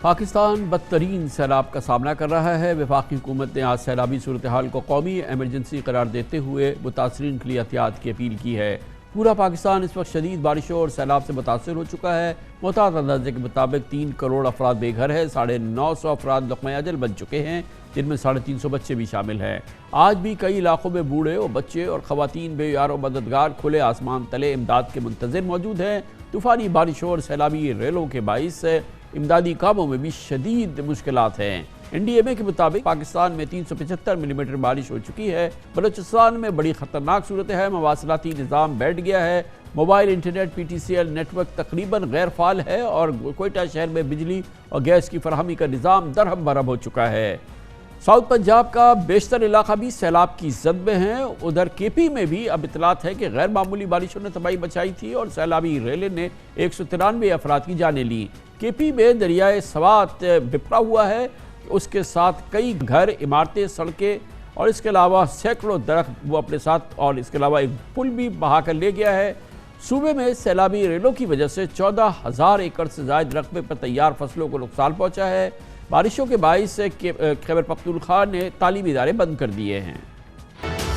پاکستان بدترین سیلاب کا سامنا کر رہا ہے۔ وفاقی حکومت نے آج سیلابی صورتحال کو قومی ایمرجنسی قرار دیتے ہوئے متاثرین کے لیے احتیاط کی اپیل کی ہے۔ پورا پاکستان اس وقت شدید بارشوں اور سیلاب سے متاثر ہو چکا ہے۔ محتاط اندازے کے مطابق 3 کروڑ افراد بے گھر ہیں، 950 افراد لقمہ اجل بن چکے ہیں، جن میں 350 بچے بھی شامل ہیں۔ آج بھی کئی علاقوں میں بوڑھے اور بچے اور خواتین بے یار و مددگار کھلے آسمان تلے امداد کے منتظر موجود ہیں۔ طوفانی بارشوں اور سیلابی ریلوں کے باعث امدادی کاموں میں بھی شدید مشکلات ہیں۔ NDMA کے مطابق پاکستان میں 375 ملی میٹر بارش ہو چکی ہے۔ بلوچستان میں بڑی خطرناک صورت ہے، مواصلاتی نظام بیٹھ گیا ہے، mobile internet PTCL network تقریباً غیر فعال ہے اور کوئٹہ شہر میں بجلی اور گیس کی فراہمی کا نظام درہم برہم ہو چکا ہے۔ ساؤتھ پنجاب کا بیشتر علاقہ بھی سیلاب کی زد میں ہے۔ ادھر KP میں بھی اب اطلاعات ہے کہ غیر معمولی بارشوں نے تباہی مچائی تھی اور سیلابی ریلیں نے 193 افراد کی جانیں لیں۔ KP میں دریائے سوات بپھرا ہوا ہے، اس کے ساتھ کئی گھر، عمارتیں، سڑکیں اور اس کے علاوہ سینکڑوں درخت وہ اپنے ساتھ، اور اس کے علاوہ ایک پل بھی بہا کر لے گیا ہے۔ صوبے میں سیلابی ریلوں کی وجہ سے 14,000 ایکڑ سے زائد رقبے پر تیار فصلوں کو نقصان پہنچا ہے۔ بارشوں کے باعث خیبر پختونخوا نے تعلیمی ادارے بند کر دیے ہیں۔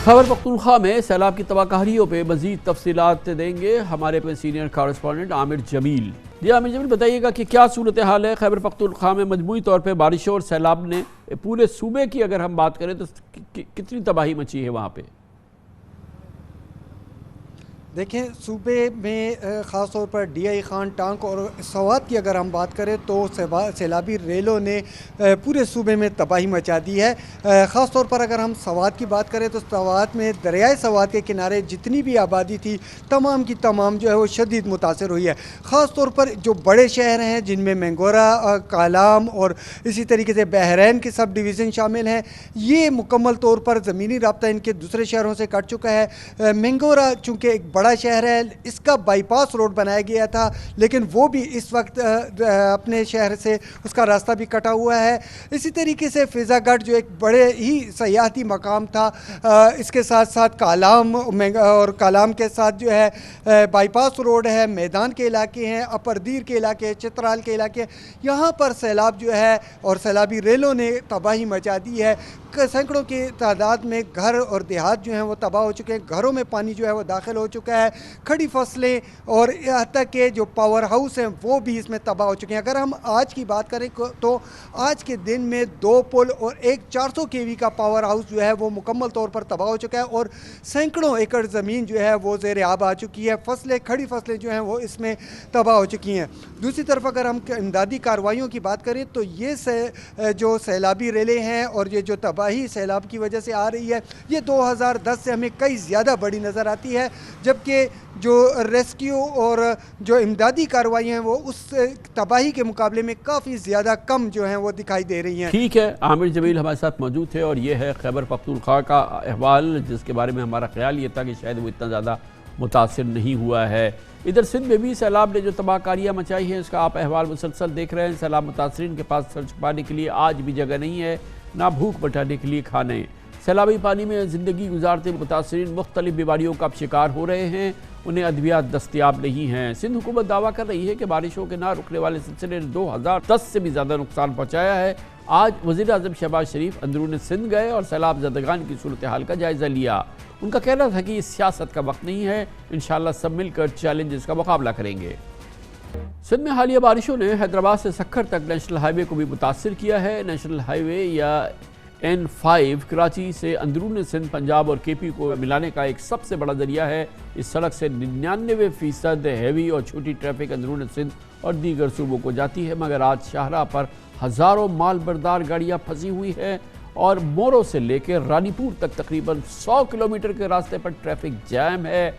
خیبر پختونخوا میں سیلاب کی تباہ کاریوں پہ مزید تفصیلات دیں گے ہمارے سینئر کارسپونڈنٹ عامر جمیل۔ جی عامر جمیل، بتائیے گا کہ کیا صورتحال ہے خیبر پختونخوا میں؟ مجموعی طور پہ بارشوں اور سیلاب نے پورے صوبے کی اگر ہم بات کریں تو کتنی تباہی مچی ہے وہاں پہ؟ دیکھیں، صوبے میں خاص طور پر DI خان ٹانک اور سوات کی اگر ہم بات کریں تو سیلابی ریلوں نے پورے صوبے میں تباہی مچا دی ہے۔ خاص طور پر اگر ہم سوات کی بات کریں تو سوات میں دریائے سوات کے کنارے جتنی بھی آبادی تھی تمام کی تمام جو ہے وہ شدید متاثر ہوئی ہے۔ خاص طور پر جو بڑے شہر ہیں جن میں مینگورہ، کالام اور اسی طریقے سے بحرین کے سب ڈویژن شامل ہیں، یہ مکمل طور پر زمینی رابطہ ان کے دوسرے شہروں سے کٹ چکا ہے۔ مینگورہ چونکہ ایک بڑا شہر ہے، اس کا بائی پاس روڈ بنایا گیا تھا، لیکن وہ بھی اس وقت اپنے شہر سے اس کا راستہ بھی کٹا ہوا ہے۔ اسی طریقے سے فضا گڑھ جو ایک بڑے ہی سیاحتی مقام تھا، اس کے ساتھ ساتھ کالام اور کالام کے ساتھ جو ہے بائی پاس روڈ ہے، میدان کے علاقے ہیں، اپر دیر کے علاقے، چترال کے علاقے، یہاں پر سیلاب جو ہے اور سیلابی ریلوں نے تباہی مچا دی ہے۔ سینکڑوں کی تعداد میں گھر اور دیہات جو ہیں وہ تباہ ہو چکے ہیں، گھروں میں پانی جو ہے وہ داخل ہو چکا ہے، کھڑی فصلیں اور یہاں تک کہ جو پاور ہاؤس ہیں وہ بھی اس میں تباہ ہو چکے ہیں۔ اگر ہم آج کی بات کریں تو آج کے دن میں 2 پل اور ایک 400 kV کا پاور ہاؤس جو ہے وہ مکمل طور پر تباہ ہو چکا ہے اور سینکڑوں ایکڑ زمین جو ہے وہ زیر آب آ چکی ہے، فصلیں، کھڑی فصلیں جو ہیں وہ اس میں تباہ ہو چکی ہیں۔ دوسری طرف اگر ہم امدادی کارروائیوں کی بات کریں تو یہ جو سیلابی ریلیں ہیں اور یہ جو تباہی سیلاب کی وجہ سے آ رہی ہے، یہ 2010 سے ہمیں کئی زیادہ بڑی نظر آتی ہے، جبکہ جو ریسکیو اور جو امدادی کارروائیاں ہیں وہ اس تباہی کے مقابلے میں کافی زیادہ کم جو ہیں وہ دکھائی دے رہی ہیں۔ ٹھیک ہے، عامر جمیل ہمارے ساتھ موجود تھے اور یہ ہے خیبر پختونخوا کا احوال، جس کے بارے میں ہمارا خیال یہ تھا کہ شاید وہ اتنا زیادہ متاثر نہیں ہوا ہے۔ ادھر سندھ میں بھی سیلاب نے جو تباہ کاریاں مچائی ہیں اس کا آپ احوال مسلسل دیکھ رہے ہیں۔ سیلاب متاثرین کے پاس سر چھپانے کے لیے آج بھی جگہ نہیں ہے، نہ بھوک مٹانے کے لیے کھانے۔ سیلابی پانی میں زندگی گزارتے متاثرین مختلف بیماریوں کا شکار ہو رہے ہیں، انہیں ادویات دستیاب نہیں ہیں۔ سندھ حکومت دعویٰ کر رہی ہے کہ بارشوں کے نہ رکنے والے سلسلے نے 2010 سے بھی زیادہ نقصان پہنچایا ہے۔ آج وزیر اعظم شہباز شریف اندرون سندھ گئے اور سیلاب زدگان کی صورتحال کا جائزہ لیا۔ ان کا کہنا تھا کہ یہ سیاست کا وقت نہیں ہے، انشاءاللہ سب مل کر چیلنجز کا مقابلہ کریں گے۔ سندھ میں حالیہ بارشوں نے حیدرآباد سے سکھر تک نیشنل ہائی وے کو بھی متاثر کیا ہے۔ نیشنل ہائی وے یا N5 کراچی سے اندرون سندھ، پنجاب اور KP کو ملانے کا ایک سب سے بڑا ذریعہ ہے۔ اس سڑک سے 99% ہیوی اور چھوٹی ٹریفک اندرون سندھ اور دیگر صوبوں کو جاتی ہے، مگر آج شاہراہ پر ہزاروں مال بردار گاڑیاں پھنسی ہوئی ہیں اور مورو سے لے کے رانی پور تک تقریباً 100 کلومیٹر کے راستے پر ٹریفک جام ہے۔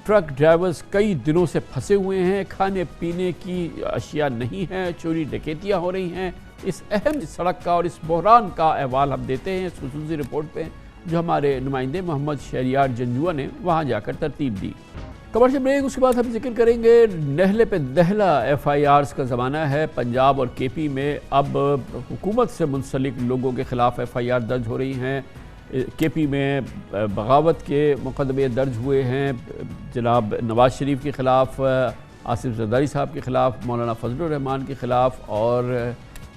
ٹرک ڈرائیورز کئی دنوں سے پھنسے ہوئے ہیں، کھانے پینے کی اشیاء نہیں ہیں، چوری ڈکیتیاں ہو رہی ہیں۔ اس اہم سڑک کا اور اس بحران کا احوال ہم دیتے ہیں اس خصوصی رپورٹ پہ جو ہمارے نمائندے محمد شہریار جنجوہ نے وہاں جا کر ترتیب دی۔ کمرشل بریک، اس کے بعد ہم ذکر کریں گے نہلے پہ دہلا FIRs کا زمانہ ہے۔ پنجاب اور KP میں اب حکومت سے منسلک لوگوں کے خلاف FIR درج ہو رہی ہیں۔ KP میں بغاوت کے مقدمے درج ہوئے ہیں، جناب نواز شریف کے خلاف، آصف زرداری صاحب کے خلاف، مولانا فضل الرحمان کے خلاف اور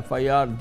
FIR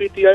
PTI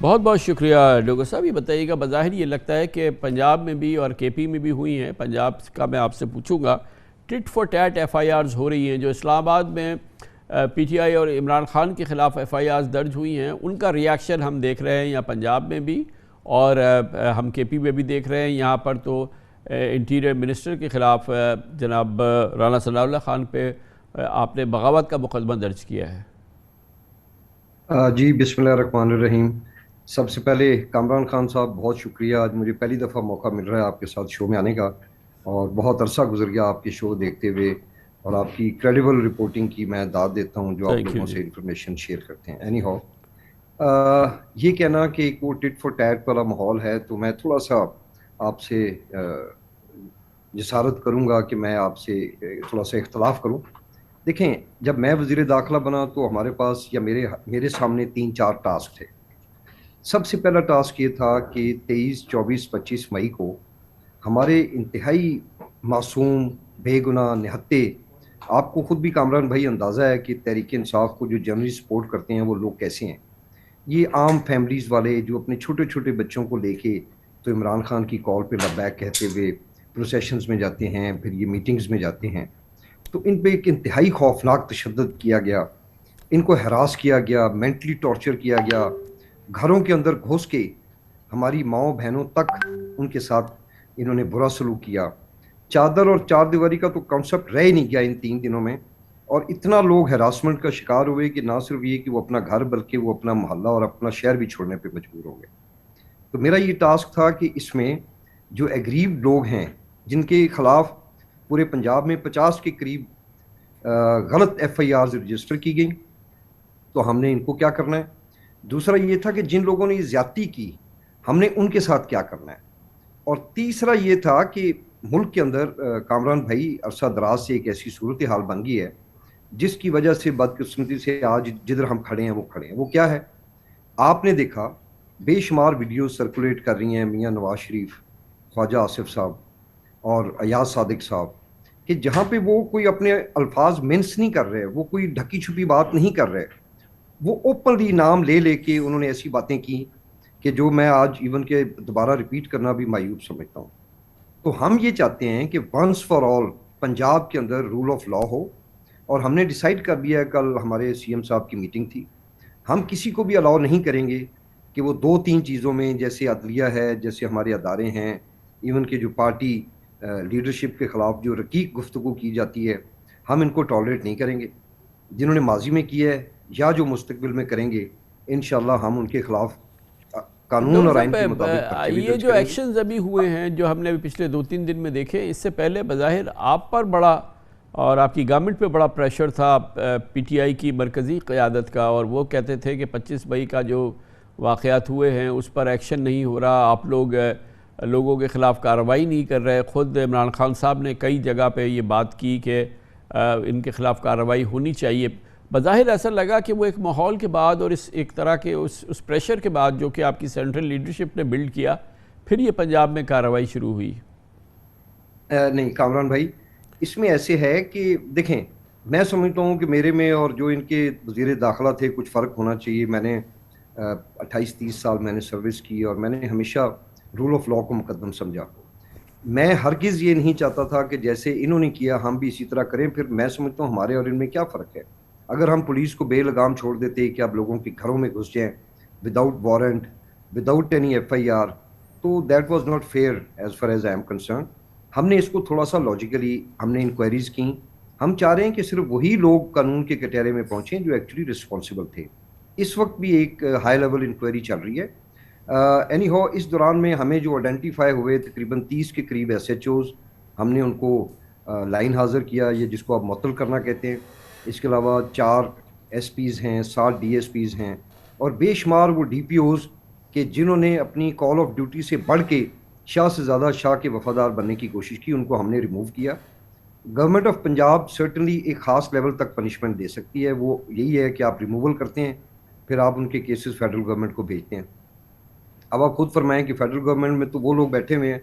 بہت بہت شکریہ ڈوگر صاحب. یہ بتائیے گا، بظاہر یہ لگتا ہے کہ پنجاب میں بھی اور کے پی میں بھی ہوئی ہیں. پنجاب کا میں آپ سے پوچھوں گا، ٹٹ فار ٹیٹ ایف آئی آرز ہو رہی ہیں. جو اسلام آباد میں پی ٹی آئی اور عمران خان کے خلاف ایف آئی آرز درج ہوئی ہیں، ان کا ریاکشن ہم دیکھ رہے ہیں یہاں پنجاب میں بھی، اور ہم کے پی میں بھی دیکھ رہے ہیں. یہاں پر تو انٹیریئر منسٹر کے خلاف جناب رانا ثناء اللہ خان پہ آپ نے بغاوت کا مقدمہ درج کیا ہے. جی بسم اللہ الرحمن الرحیم. سب سے پہلے کامران خان صاحب بہت شکریہ، آج مجھے پہلی دفعہ موقع مل رہا ہے آپ کے ساتھ شو میں آنے کا، اور بہت عرصہ گزر گیا آپ کے شو دیکھتے ہوئے، اور آپ کی کریڈیبل رپورٹنگ کی میں داد دیتا ہوں جو آپ لوگوں سے انفارمیشن شیئر کرتے ہیں. اینی ہاؤ، یہ کہنا کہ وہ ٹٹ فار ٹیٹ والا ماحول ہے، تو میں تھوڑا سا آپ سے جسارت کروں گا کہ میں آپ سے تھوڑا سا اختلاف کروں. دیکھیں، جب میں وزیر داخلہ بنا تو ہمارے پاس یا میرے سامنے 3-4 ٹاسک تھے. سب سے پہلا ٹاسک یہ تھا کہ 23, 24, 25 مئی کو ہمارے انتہائی معصوم، بے گناہ، نہتے، آپ کو خود بھی کامران بھائی اندازہ ہے کہ تحریک انصاف کو جو جنرلی سپورٹ کرتے ہیں وہ لوگ کیسے ہیں. یہ عام فیملیز والے جو اپنے چھوٹے چھوٹے بچوں کو لے کے تو عمران خان کی کال پہ لبیک کہتے ہوئے پروسیشنز میں جاتے ہیں، پھر یہ میٹنگز میں جاتے ہیں. تو ان پہ ایک انتہائی خوفناک تشدد کیا گیا، ان کو ہراس کیا گیا، مینٹلی ٹارچر کیا گیا، گھروں کے اندر گھس کے ہماری ماؤں بہنوں تک ان کے ساتھ انہوں نے برا سلوک کیا. چادر اور چار دیواری کا تو کانسیپٹ رہ ہی نہیں گیا ان 3 دنوں میں، اور اتنا لوگ ہراسمنٹ کا شکار ہوئے کہ نہ صرف یہ کہ وہ اپنا گھر بلکہ وہ اپنا محلہ اور اپنا شہر بھی چھوڑنے پہ مجبور ہو گئے. تو میرا یہ ٹاسک تھا کہ اس میں جو ایگریوڈ لوگ ہیں جن کے خلاف پورے پنجاب میں 50 کے قریب غلط ایف آئی آرز رجسٹر کی گئیں، تو ہم نے ان کو کیا کرنا ہے. دوسرا یہ تھا کہ جن لوگوں نے یہ زیادتی کی ہم نے ان کے ساتھ کیا کرنا ہے. اور تیسرا یہ تھا کہ ملک کے اندر کامران بھائی عرصہ دراز سے ایک ایسی صورتحال بن گئی ہے جس کی وجہ سے بدقسمتی سے آج جدھر ہم کھڑے ہیں وہ کھڑے ہیں. وہ کیا ہے؟ آپ نے دیکھا بے شمار ویڈیوز سرکولیٹ کر رہی ہیں میاں نواز شریف، خواجہ آصف صاحب اور ایاز صادق صاحب، کہ جہاں پہ وہ کوئی اپنے الفاظ منس نہیں کر رہے، وہ کوئی ڈھکی چھپی بات نہیں کر رہے، وہ اوپنلی نام لے لے کے انہوں نے ایسی باتیں کی کہ جو میں آج ایون کہ دوبارہ ریپیٹ کرنا بھی معیوب سمجھتا ہوں. تو ہم یہ چاہتے ہیں کہ ونس فار آل پنجاب کے اندر رول آف لا ہو، اور ہم نے ڈیسائیڈ کر لیا ہے، کل ہمارے سی ایم صاحب کی میٹنگ تھی، ہم کسی کو بھی الاؤ نہیں کریں گے کہ وہ 2-3 چیزوں میں، جیسے عدلیہ ہے، جیسے ہمارے ادارے ہیں، ایون کہ جو پارٹی لیڈرشپ کے خلاف جو رقیق گفتگو کی جاتی ہے، ہم ان کو ٹالریٹ نہیں کریں گے. جنہوں نے ماضی میں کیا ہے یا جو مستقبل میں کریں گے، انشاءاللہ ہم ان کے خلاف قانون اور آئین کے مطابق یہ جو ایکشنز ابھی ہوئے ہیں جو ہم نے پچھلے 2-3 دن میں دیکھے، اس سے پہلے بظاہر آپ پر بڑا اور آپ کی گورنمنٹ پہ بڑا پریشر تھا پی ٹی آئی کی مرکزی قیادت کا، اور وہ کہتے تھے کہ 25 مئی کا جو واقعات ہوئے ہیں اس پر ایکشن نہیں ہو رہا، آپ لوگوں کے خلاف کارروائی نہیں کر رہے. خود عمران خان صاحب نے کئی جگہ پہ یہ بات کی کہ ان کے خلاف کارروائی ہونی چاہیے. بظاہر ایسا لگا کہ وہ ایک ماحول کے بعد اور ایک طرح کے اس پریشر کے بعد جو کہ آپ کی سینٹرل لیڈرشپ نے بلڈ کیا، پھر یہ پنجاب میں کارروائی شروع ہوئی. نہیں کامران بھائی، اس میں ایسے ہے کہ دیکھیں، میں سمجھتا ہوں کہ میرے میں اور جو ان کے وزیر داخلہ تھے کچھ فرق ہونا چاہیے. میں نے 28-30 سال میں نے سروس کی، اور میں نے ہمیشہ رول آف لا کو مقدم سمجھا. میں ہرگز یہ نہیں چاہتا تھا کہ جیسے انہوں نے کیا ہم بھی اسی طرح کریں. پھر میں سمجھتا ہوں ہمارے اور ان میں کیا فرق ہے. اگر ہم پولیس کو بے لگام چھوڑ دیتے کہ اب لوگوں کے گھروں میں گھس جائیں without warrant, without any F I R, تو that was not fair as far as I am concern. ہم نے اس کو تھوڑا سا لاجیکلی ہم نے انکوائریز کی. ہم چاہ رہے ہیں کہ صرف وہی لوگ قانون کے کٹہرے میں پہنچیں جو ایکچولی رسپانسبل تھے. اس وقت بھی ایک ہائی لیول انکوائری چل رہی ہے. اینی ہاؤ، اس دوران میں ہمیں جو آئیڈینٹیفائی ہوئے تقریباً 30 کے قریب ایس ایچ اوز، ہم نے ان کو لائن حاضر کیا، یہ جس کو آپ معطل کرنا کہتے ہیں. اس کے علاوہ 4 ایس پیز ہیں، 7 ڈی ایس پیز ہیں، اور بے شمار وہ ڈی پی اوز کہ جنہوں نے اپنی کال آف ڈیوٹی سے بڑھ کے شاہ سے زیادہ شاہ کے وفادار بننے کی کوشش کی، ان کو ہم نے ریموو کیا. گورنمنٹ آف پنجاب سرٹنلی ایک خاص لیول تک پنشمنٹ دے سکتی ہے، وہ یہی ہے کہ آپ ریموول کرتے ہیں، پھر آپ ان کے کیسز فیڈرل گورنمنٹ کو بھیجتے ہیں. اب آپ خود فرمائیں کہ فیڈرل گورنمنٹ میں تو وہ لوگ بیٹھے ہوئے ہیں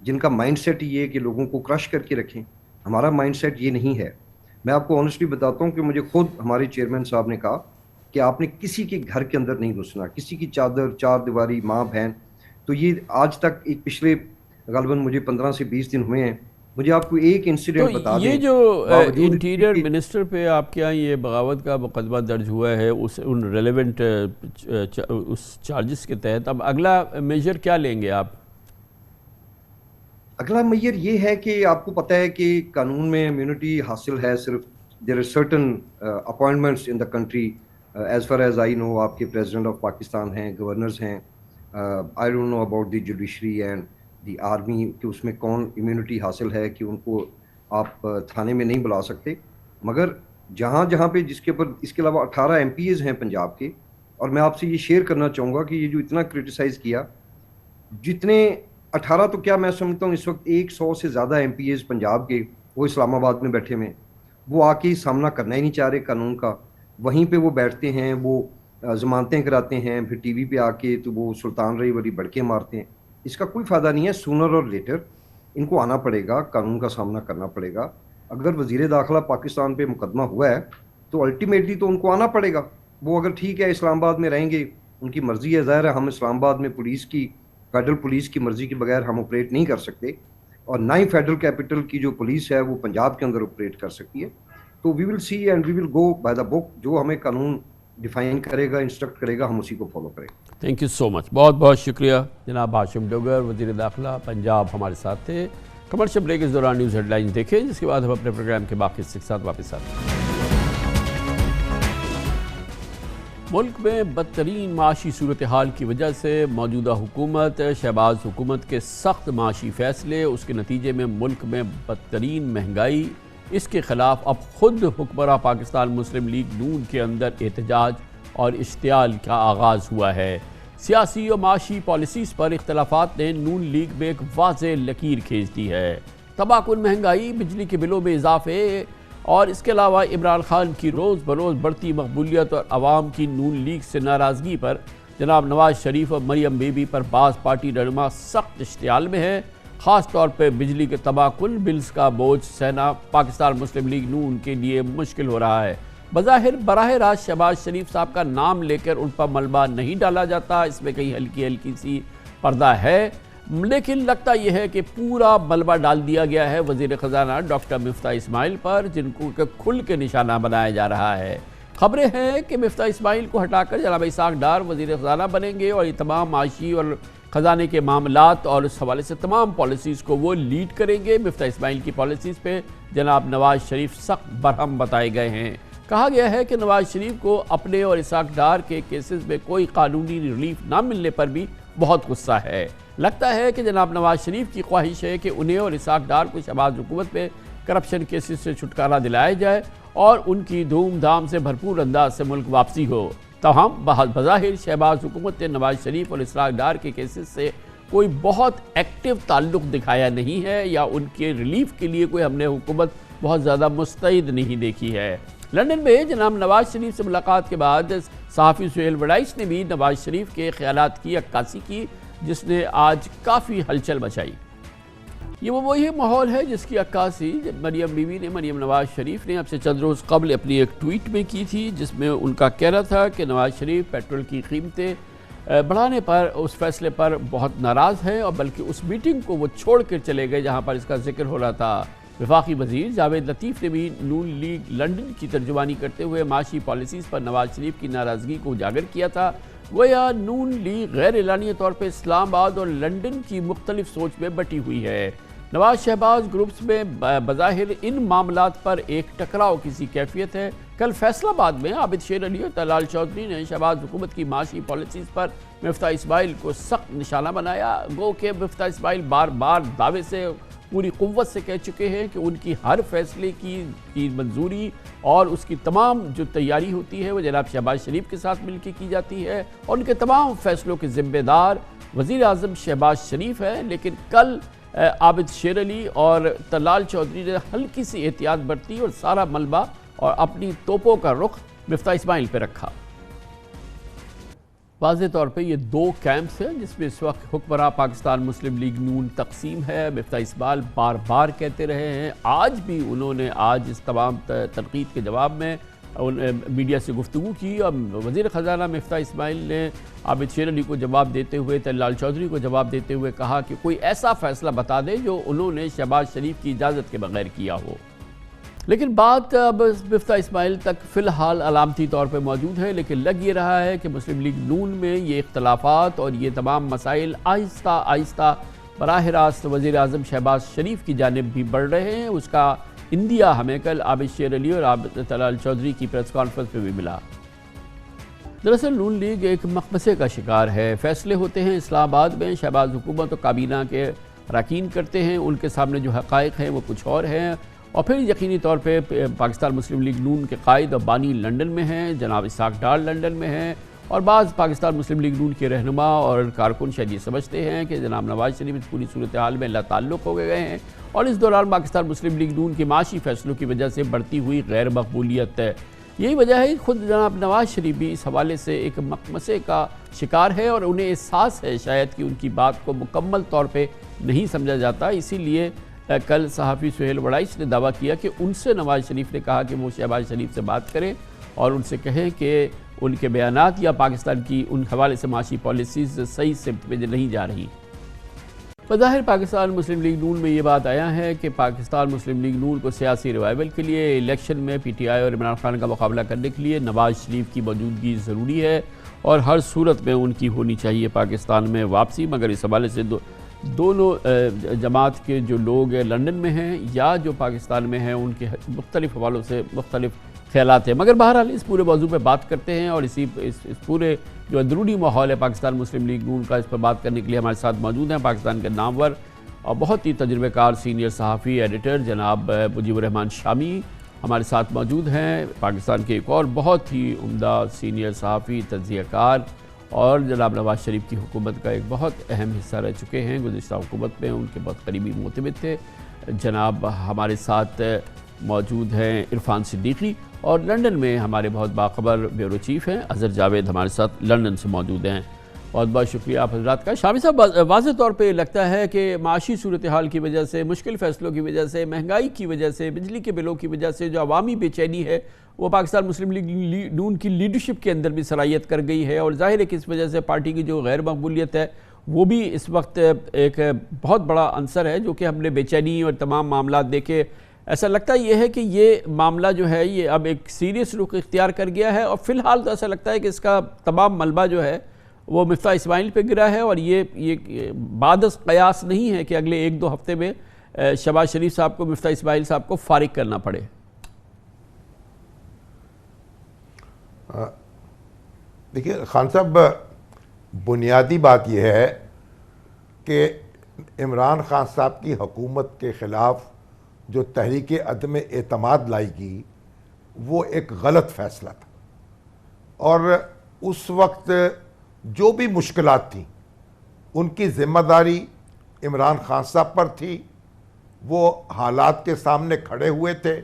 جن کا مائنڈ سیٹ یہ ہے کہ لوگوں کو کرش کر کے رکھیں. ہمارا مائنڈ سیٹ یہ نہیں ہے. میں آپ کو آنیسٹلی بتاتا ہوں کہ مجھے خود ہمارے چیئرمین صاحب نے کہا کہ آپ نے کسی کے گھر کے اندر نہیں گھسنا, کسی کی چادر, چار دیواری, ماں بہن. تو یہ آج تک ایک پچھلے غالباً مجھے 15 سے 20 دن ہوئے ہیں, مجھے آپ کو ایک انسیڈنٹ بتا دیں. یہ جو انٹیریئر منسٹر پہ آپ کے یہاں یہ بغاوت کا مقدمہ درج ہوا ہے ان ریلیونٹ اس چارجز کے تحت, اب اگلا میجر کیا لیں گے آپ؟ اگلا میجر یہ ہے کہ آپ کو پتہ ہے کہ قانون میں امیونٹی حاصل ہے صرف there are certain appointments in the country, as far as I know آپ کے پریزیڈنٹ آف پاکستان ہیں, گورنرز ہیں, I don't know about the judiciary and the army کہ اس میں کون امیونٹی حاصل ہے کہ ان کو آپ تھانے میں نہیں بلا سکتے. مگر جہاں پہ جس کے اوپر اس کے علاوہ 18 MPs ہیں پنجاب کے, اور میں آپ سے یہ شیئر کرنا چاہوں گا کہ یہ جو اتنا کرٹیسائز کیا, جتنے 18 تو کیا میں سمجھتا ہوں اس وقت 100 سے زیادہ MPs پنجاب کے وہ اسلام آباد میں بیٹھے ہوئے ہیں, وہ آ کے سامنا کرنا ہی نہیں چاہ رہے قانون کا. وہیں پہ وہ بیٹھتے ہیں, وہ ضمانتیں کراتے ہیں, پھر ٹی وی پہ آ کے تو وہ سلطان رہی والی بڑکے مارتے ہیں. اس کا کوئی فائدہ نہیں ہے. سونر اور لیٹر ان کو آنا پڑے گا, قانون کا سامنا کرنا پڑے گا. اگر وزیر داخلہ پاکستان پہ مقدمہ ہوا ہے تو الٹیمیٹلی تو ان کو آنا پڑے گا. وہ اگر ٹھیک ہے اسلام آباد میں رہیں گے, ان کی مرضی ہے, ظاہر ہے ہم اسلام آباد میں پولیس کی, فیڈرل پولیس کی مرضی کے بغیر ہم آپریٹ نہیں کر سکتے, اور نہ ہی فیڈرل کیپٹل کی جو پولیس ہے وہ پنجاب کے اندر آپریٹ کر سکتی ہے. تو وی ول سی and we will go by the بک. جو ہمیں قانون ڈیفائن کرے گا, انسٹرکٹ کرے گا, ہم اسی کو فالو کریں گے. تھینک یو سو مچ, بہت بہت شکریہ جناب ہاشم ڈوگر, وزیر داخلہ پنجاب ہمارے ساتھ تھے. کمرشل بریک اس دوران نیوز ہیڈ لائنز دیکھیں, جس کے بعد ہم اپنے پروگرام کے باقی حصے کے ساتھ واپس آتے ہیں. ملک میں بدترین معاشی صورتحال کی وجہ سے موجودہ حکومت, شہباز حکومت کے سخت معاشی فیصلے, اس کے نتیجے میں ملک میں بدترین مہنگائی, اس کے خلاف اب خود حکمراں پاکستان مسلم لیگ نون کے اندر احتجاج اور اشتعال کا آغاز ہوا ہے. سیاسی اور معاشی پالیسیز پر اختلافات نے نون لیگ میں ایک واضح لکیر کھینچ دی ہے. تباہ کن مہنگائی, بجلی کے بلوں میں اضافے اور اس کے علاوہ عمران خان کی روز بروز بڑھتی مقبولیت اور عوام کی نون لیگ سے ناراضگی پر جناب نواز شریف اور مریم بی بی پر بعض پارٹی رہنما سخت اشتعال میں ہیں. خاص طور پہ بجلی کے تباہ کن بلز کا بوجھ سہنا پاکستان مسلم لیگ نون کے لیے مشکل ہو رہا ہے. بظاہر براہ راست شہباز شریف صاحب کا نام لے کر ان پر ملبہ نہیں ڈالا جاتا, اس میں کہیں ہلکی سی پردہ ہے, لیکن لگتا یہ ہے کہ پورا ملبہ ڈال دیا گیا ہے وزیر خزانہ ڈاکٹر مفتاح اسماعیل پر, جن کو کھل کے نشانہ بنایا جا رہا ہے. خبریں ہیں کہ مفتاح اسماعیل کو ہٹا کر جناب اسحاق ڈار وزیر خزانہ بنیں گے, اور یہ تمام معاشی اور خزانے کے معاملات اور اس حوالے سے تمام پالیسیز کو وہ لیڈ کریں گے. مفتاح اسماعیل کی پالیسیز پہ جناب نواز شریف سخت برہم بتائے گئے ہیں. کہا گیا ہے کہ نواز شریف کو اپنے اور اسحاق ڈار کے کیسز میں کوئی قانونی ریلیف نہ ملنے پر بھی بہت غصہ ہے. لگتا ہے کہ جناب نواز شریف کی خواہش ہے کہ انہیں اور اسحاق ڈار کو شہباز حکومت میں کرپشن کیسز سے چھٹکارا دلایا جائے اور ان کی دھوم دھام سے بھرپور انداز سے ملک واپسی ہو. تاہم بظاہر شہباز حکومت نے نواز شریف اور اسحاق ڈار کے کیسز سے کوئی بہت ایکٹیو تعلق دکھایا نہیں ہے, یا ان کے ریلیف کے لیے کوئی ہم نے حکومت بہت زیادہ مستعد نہیں دیکھی ہے. لندن میں جناب نواز شریف سے ملاقات کے بعد صحافی سہیل وڈائچ نے بھی نواز شریف کے خیالات کی عکاسی کی, جس نے آج کافی ہلچل مچائی. یہ وہی ماحول ہے جس کی عکاسی مریم بی بی نے, مریم نواز شریف نے اب سے چند روز قبل اپنی ایک ٹویٹ میں کی تھی, جس میں ان کا کہنا تھا کہ نواز شریف پیٹرول کی قیمتیں بڑھانے پر اس فیصلے پر بہت ناراض ہیں, اور بلکہ اس میٹنگ کو وہ چھوڑ کر چلے گئے جہاں پر اس کا ذکر ہو رہا تھا. وفاقی وزیر جاوید لطیف نے بھی نون لیگ لندن کی ترجمانی کرتے ہوئے معاشی پالیسیز پر نواز شریف کی ناراضگی کو اجاگر کیا تھا. گویا نون لیگ غیر اعلانیہ طور پر اسلام آباد اور لندن کی مختلف سوچ میں بٹی ہوئی ہے. نواز شہباز گروپس میں بظاہر ان معاملات پر ایک ٹکراؤ کی سی کیفیت ہے. کل فیصل آباد میں عابد شیر علی اور طلال چودھری نے شہباز حکومت کی معاشی پالیسیز پر مفتاح اسماعیل کو سخت نشانہ بنایا. گو کہ مفتاح اسماعیل بار بار دعوے سے پوری قوت سے کہہ چکے ہیں کہ ان کی ہر فیصلے کی منظوری اور اس کی تمام جو تیاری ہوتی ہے وہ جناب شہباز شریف کے ساتھ مل کے کی جاتی ہے, اور ان کے تمام فیصلوں کے ذمہ دار وزیر اعظم شہباز شریف ہے. لیکن کل عابد شیر علی اور طلال چودھری نے ہلکی سی احتیاط برتی اور سارا ملبہ اور اپنی توپوں کا رخ مفتاح اسماعیل پہ رکھا. واضح طور پہ یہ دو کیمپس ہیں جس میں اس وقت حکمراں پاکستان مسلم لیگ نون تقسیم ہے. مفتاح اسماعیل بار بار کہتے رہے ہیں, آج بھی انہوں نے اس تمام تنقید کے جواب میں میڈیا سے گفتگو کی اور وزیر خزانہ مفتاح اسماعیل نے عابد شیر علی کو جواب دیتے ہوئے، تلال چودھری کو جواب دیتے ہوئے کہا کہ کوئی ایسا فیصلہ بتا دے جو انہوں نے شہباز شریف کی اجازت کے بغیر کیا ہو۔ لیکن بات اب مفتاح اسماعیل تک فی الحال علامتی طور پہ موجود ہے، لیکن لگ یہ رہا ہے کہ مسلم لیگ نون میں یہ اختلافات اور یہ تمام مسائل آہستہ آہستہ براہ راست وزیر اعظم شہباز شریف کی جانب بھی بڑھ رہے ہیں۔ اس کا اندیا ہمیں کل عابد شیر علی اور عابد تلال چودھری کی پریس کانفرنس میں بھی ملا۔ دراصل نون لیگ ایک مقبسے کا شکار ہے، فیصلے ہوتے ہیں اسلام آباد میں، شہباز حکومت و کابینہ کے اراکین کرتے ہیں، ان کے سامنے جو حقائق ہیں وہ کچھ اور ہیں، اور پھر یقینی طور پہ پاکستان مسلم لیگ نون کے قائد اور بانی لنڈن میں ہیں، جناب اسحاق ڈار لنڈن میں ہیں، اور بعض پاکستان مسلم لیگ نون کے رہنما اور کارکن شاید یہ سمجھتے ہیں کہ جناب نواز شریف اس پوری صورتحال میں لا تعلق ہو گئے ہیں، اور اس دوران پاکستان مسلم لیگ نون کے معاشی فیصلوں کی وجہ سے بڑھتی ہوئی غیر مقبولیت ہے۔ یہی وجہ ہے کہ خود جناب نواز شریف بھی اس حوالے سے ایک مقمصے کا شکار ہے، اور انہیں احساس ہے شاید کہ ان کی بات کو مکمل طور پہ نہیں سمجھا جاتا۔ اسی لیے کل صحافی سہیل وڑائچ نے دعویٰ کیا کہ ان سے نواز شریف نے کہا کہ وہ شہباز شریف سے بات کریں اور ان سے کہیں کہ ان کے بیانات یا پاکستان کی ان حوالے سے معاشی پالیسیز صحیح سمت میں نہیں جا رہی۔ بظاہر پاکستان مسلم لیگ نون میں یہ بات آیا ہے کہ پاکستان مسلم لیگ نون کو سیاسی ریوائول کے لیے الیکشن میں پی ٹی آئی اور عمران خان کا مقابلہ کرنے کے لیے نواز شریف کی موجودگی ضروری ہے، اور ہر صورت میں ان کی ہونی چاہیے پاکستان میں واپسی، مگر اس حوالے سے دونوں جماعت کے جو لوگ لنڈن میں ہیں یا جو پاکستان میں ہیں ان کے مختلف حوالوں سے مختلف خیالات ہیں۔ مگر بہرحال اس پورے موضوع پہ بات کرتے ہیں، اور اس پورے جو اندرونی ماحول ہے پاکستان مسلم لیگ نون کا، اس پر بات کرنے کے لیے ہمارے ساتھ موجود ہیں پاکستان کے نامور اور بہت ہی تجربہ کار سینئر صحافی ایڈیٹر جناب مجیب الرحمان شامی ہمارے ساتھ موجود ہیں، پاکستان کے ایک اور بہت ہی عمدہ سینئر صحافی تجزیہ کار اور جناب نواز شریف کی حکومت کا ایک بہت اہم حصہ رہ چکے ہیں، گزشتہ حکومت میں ان کے بہت قریبی معتمد تھے۔ جناب ہمارے ساتھ موجود ہیں عرفان صدیقی، اور لنڈن میں ہمارے بہت باخبر بیورو چیف ہیں اظہر جاوید ہمارے ساتھ لنڈن سے موجود ہیں۔ بہت بہت شکریہ آپ حضرات کا۔ شامی صاحب، واضح طور پہ لگتا ہے کہ معاشی صورتحال کی وجہ سے، مشکل فیصلوں کی وجہ سے، مہنگائی کی وجہ سے، بجلی کے بلوں کی وجہ سے جو عوامی بے چینی ہے وہ پاکستان مسلم لیگ نون کی لیڈرشپ کے اندر بھی صلاحیت کر گئی ہے، اور ظاہر ہے کہ اس وجہ سے پارٹی کی جو غیر مقبولیت ہے وہ بھی اس وقت ایک بہت بڑا عنصر ہے، جو کہ ہم نے بے چینی اور تمام معاملات دیکھے۔ ایسا لگتا یہ ہے کہ یہ معاملہ جو ہے یہ اب ایک سیریس رخ اختیار کر گیا ہے، اور فی الحال تو ایسا لگتا ہے کہ اس کا تمام ملبہ جو ہے وہ مفتاح اسماعیل پہ گرا ہے، اور یہ بعد از قیاس نہیں ہے کہ اگلے ایک دو ہفتے میں شہباز شریف صاحب کو مفتاح اسماعیل صاحب کو فارغ کرنا پڑے۔ دیکھیے خان صاحب، بنیادی بات یہ ہے کہ عمران خان صاحب کی حکومت کے خلاف جو تحریک عدم اعتماد لائی گئی وہ ایک غلط فیصلہ تھا، اور اس وقت جو بھی مشکلات تھیں ان کی ذمہ داری عمران خان صاحب پر تھی، وہ حالات کے سامنے کھڑے ہوئے تھے،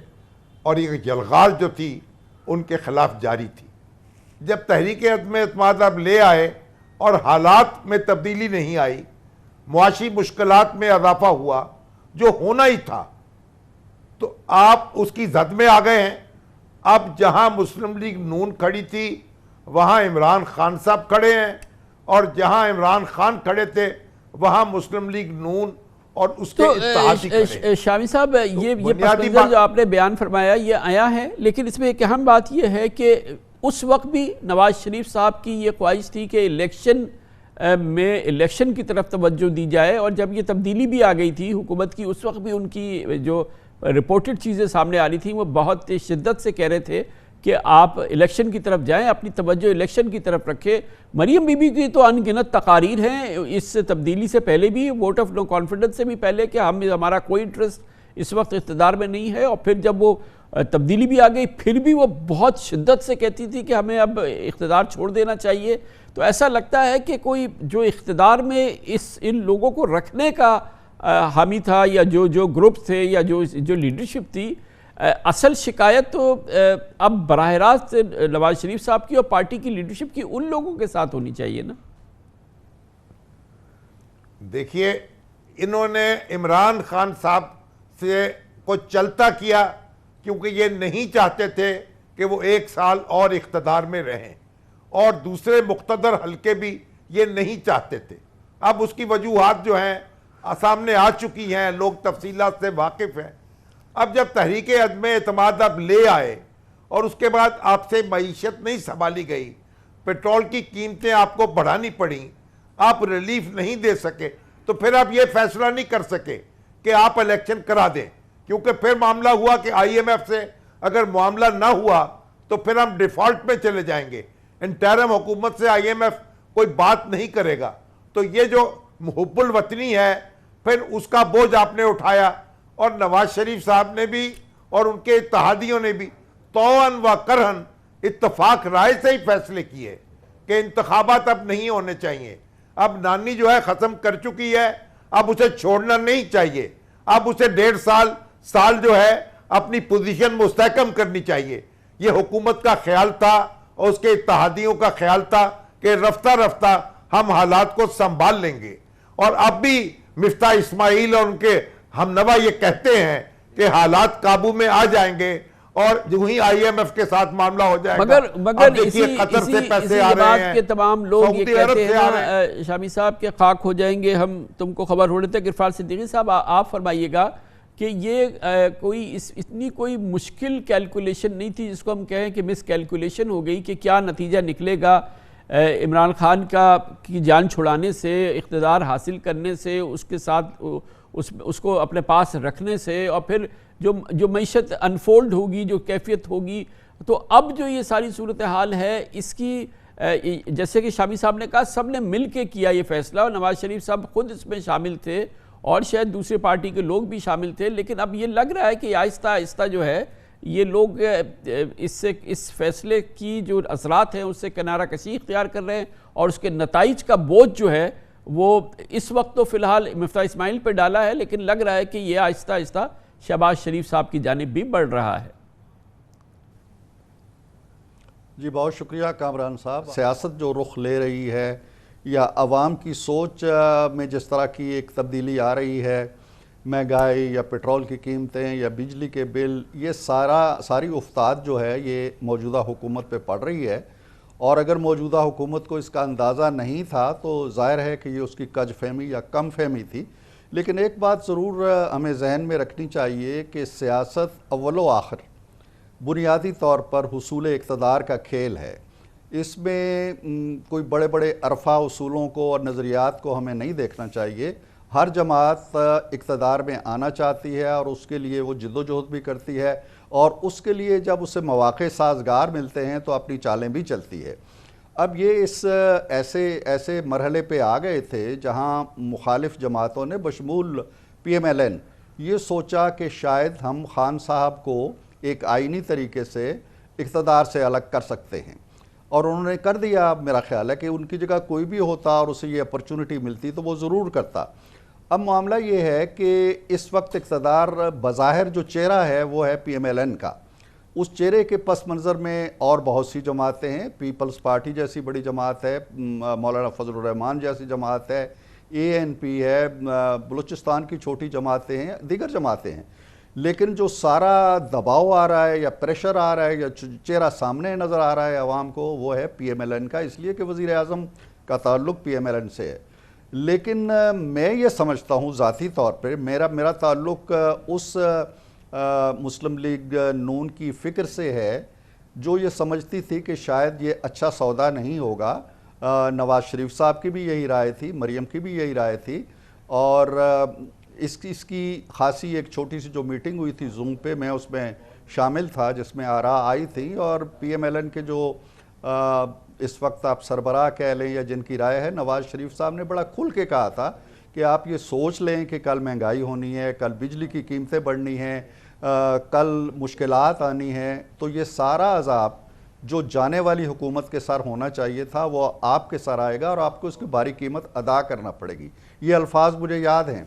اور یہ یلغار جو تھی ان کے خلاف جاری تھی۔ جب تحریک عدم اعتماد اب لے آئے اور حالات میں تبدیلی نہیں آئی، معاشی مشکلات میں اضافہ ہوا جو ہونا ہی تھا، تو آپ اس کی زد میں آ گئے ہیں۔ اب جہاں مسلم لیگ نون کھڑی تھی وہاں عمران خان صاحب کھڑے ہیں، اور جہاں عمران خان کھڑے تھے وہاں مسلم لیگ نون اور اس کے اتحادی کھڑے۔ شامی صاحب، یہ پس منظر جو آپ نے بیان فرمایا یہ آیا ہے، لیکن اس میں ایک اہم بات یہ ہے کہ اس وقت بھی نواز شریف صاحب کی یہ خواہش تھی کہ الیکشن کی طرف توجہ دی جائے، اور جب یہ تبدیلی بھی آ گئی تھی حکومت کی، اس وقت بھی ان کی جو رپورٹڈ چیزیں سامنے آ رہی تھیں وہ بہت شدت سے کہہ رہے تھے کہ آپ الیکشن کی طرف جائیں، اپنی توجہ الیکشن کی طرف رکھیں۔ مریم بی بی کی تو ان گنت تقاریر ہیں اس تبدیلی سے پہلے بھی، ووٹ آف نو کانفیڈنس سے بھی پہلے، کہ ہمارا کوئی انٹرسٹ اس وقت اقتدار میں نہیں ہے، اور پھر جب وہ تبدیلی بھی آ گئی پھر بھی وہ بہت شدت سے کہتی تھی کہ ہمیں اب اقتدار چھوڑ دینا چاہیے۔ تو ایسا لگتا ہے کہ کوئی جو اقتدار میں ان لوگوں کو رکھنے کا حامی تھا، یا جو گروپ تھے یا جو لیڈرشپ تھی، اصل شکایت تو اب براہ راست نواز شریف صاحب کی اور پارٹی کی لیڈرشپ کی ان لوگوں کے ساتھ ہونی چاہیے نا۔ دیکھیے، انہوں نے عمران خان صاحب سے کو چلتا کیا کیونکہ یہ نہیں چاہتے تھے کہ کہ وہ 1 سال اور اقتدار میں رہیں، اور دوسرے مقتدر حلقے بھی یہ نہیں چاہتے تھے۔ اب اس کی وجوہات جو ہیں سامنے آ چکی ہیں، لوگ تفصیلات سے واقف ہیں۔ اب جب تحریک عدم اعتماد اب لے آئے اور اس کے بعد آپ سے معیشت نہیں سنبھالی گئی، پیٹرول کی قیمتیں آپ کو بڑھانی پڑیں، آپ ریلیف نہیں دے سکے، تو پھر آپ یہ فیصلہ نہیں کر سکے کہ آپ الیکشن کرا دیں، کیونکہ پھر معاملہ ہوا کہ آئی ایم ایف سے اگر معاملہ نہ ہوا تو پھر ہم ڈیفالٹ میں چلے جائیں گے، انٹرم حکومت سے آئی ایم ایف کوئی بات نہیں کرے گا۔ تو یہ جو محب الوطنی ہے پھر اس کا بوجھ آپ نے اٹھایا، اور نواز شریف صاحب نے بھی اور ان کے اتحادیوں نے بھی طوعاً و کرہن اتفاق رائے سے ہی فیصلے کیے کہ انتخابات اب نہیں ہونے چاہیے۔ اب نانی جو ہے ختم کر چکی ہے، اب اسے چھوڑنا نہیں چاہیے، اب اسے 1.5 سال جو ہے اپنی پوزیشن مستحکم کرنی چاہیے۔ یہ حکومت کا خیال تھا اور اس کے اتحادیوں کا خیال تھا کہ رفتہ رفتہ ہم حالات کو سنبھال لیں گے، اور اب بھی مفتاح اسماعیل اور ان کے ہم نوا یہ کہتے ہیں کہ حالات قابو میں آ جائیں گے، اور جو ہی آئی ایم ایف کے ساتھ معاملہ ہو جائے گا۔ مگر اسی بات کے تمام لوگ یہ کہتے ہیں شامی صاحب کے خاک ہو جائیں گے ہم، تم کو خبر ہو رہے تھے۔ غفار صدیقی صاحب آپ فرمائیے گا کہ یہ کوئی اتنی کوئی مشکل کیلکولیشن نہیں تھی جس کو ہم کہیں کہ مس کیلکولیشن ہو گئی کہ کیا نتیجہ نکلے گا عمران خان کی جان چھڑانے سے، اقتدار حاصل کرنے سے، اس کے ساتھ اس کو اپنے پاس رکھنے سے، اور پھر جو معیشت انفولڈ ہوگی، جو کیفیت ہوگی۔ تو اب جو یہ ساری صورتحال ہے اس کی جیسے کہ شامی صاحب نے کہا سب نے مل کے کیا یہ فیصلہ، اور نواز شریف صاحب خود اس میں شامل تھے اور شاید دوسرے پارٹی کے لوگ بھی شامل تھے، لیکن اب یہ لگ رہا ہے کہ آہستہ آہستہ جو ہے یہ لوگ اس فیصلے کی جو اثرات ہیں اس سے کنارہ کشی اختیار کر رہے ہیں، اور اس کے نتائج کا بوجھ جو ہے وہ اس وقت تو فی الحال مفتاح اسماعیل پہ ڈالا ہے، لیکن لگ رہا ہے کہ یہ آہستہ آہستہ شہباز شریف صاحب کی جانب بھی بڑھ رہا ہے۔ جی بہت شکریہ کامران صاحب۔ سیاست جو رخ لے رہی ہے یا عوام کی سوچ میں جس طرح کی ایک تبدیلی آ رہی ہے، مہنگائی یا پیٹرول کی قیمتیں یا بجلی کے بل، یہ ساری افتاد جو ہے یہ موجودہ حکومت پہ پڑ رہی ہے، اور اگر موجودہ حکومت کو اس کا اندازہ نہیں تھا تو ظاہر ہے کہ یہ اس کی کج فہمی یا کم فہمی تھی۔ لیکن ایک بات ضرور ہمیں ذہن میں رکھنی چاہیے کہ سیاست اول و آخر بنیادی طور پر حصول اقتدار کا کھیل ہے۔ اس میں کوئی بڑے بڑے عرفہ اصولوں کو اور نظریات کو ہمیں نہیں دیکھنا چاہیے۔ ہر جماعت اقتدار میں آنا چاہتی ہے اور اس کے لیے وہ جد و جہد بھی کرتی ہے، اور اس کے لیے جب اسے مواقع سازگار ملتے ہیں تو اپنی چالیں بھی چلتی ہے۔ اب یہ اس ایسے مرحلے پہ آ گئے تھے جہاں مخالف جماعتوں نے بشمول پی ایم ایل این یہ سوچا کہ شاید ہم خان صاحب کو ایک آئینی طریقے سے اقتدار سے الگ کر سکتے ہیں، اور انہوں نے کر دیا۔ میرا خیال ہے کہ ان کی جگہ کوئی بھی ہوتا اور اسے یہ اپرچونٹی ملتی تو وہ ضرور کرتا۔ اب معاملہ یہ ہے کہ اس وقت اقتدار بظاہر جو چہرہ ہے وہ ہے پی ایم ایل این کا۔ اس چہرے کے پس منظر میں اور بہت سی جماعتیں ہیں، پیپلز پارٹی جیسی بڑی جماعت ہے، مولانا فضل الرحمان جیسی جماعت ہے، اے این پی ہے، بلوچستان کی چھوٹی جماعتیں ہیں، دیگر جماعتیں ہیں۔ لیکن جو سارا دباؤ آ رہا ہے یا پریشر آ رہا ہے یا چہرہ سامنے نظر آ رہا ہے عوام کو، وہ ہے پی ایم ایل این کا، اس لیے کہ وزیر اعظم کا تعلق پی ایم ایل این سے ہے۔ لیکن میں یہ سمجھتا ہوں ذاتی طور پر میرا تعلق اس مسلم لیگ نون کی فکر سے ہے جو یہ سمجھتی تھی کہ شاید یہ اچھا سودا نہیں ہوگا۔ نواز شریف صاحب کی بھی یہی رائے تھی، مریم کی بھی یہی رائے تھی، اور اس کی خاصی ایک چھوٹی سی جو میٹنگ ہوئی تھی زوم پہ، میں اس میں شامل تھا، جس میں آراء آئی تھی، اور پی ایم ایل این کے جو اس وقت آپ سربراہ کہہ لیں یا جن کی رائے ہے، نواز شریف صاحب نے بڑا کھل کے کہا تھا کہ آپ یہ سوچ لیں کہ کل مہنگائی ہونی ہے، کل بجلی کی قیمتیں بڑھنی ہیں، کل مشکلات آنی ہیں، تو یہ سارا عذاب جو جانے والی حکومت کے سر ہونا چاہیے تھا وہ آپ کے سر آئے گا، اور آپ کو اس کی باری قیمت ادا کرنا پڑے گی۔ یہ الفاظ مجھے یاد ہیں۔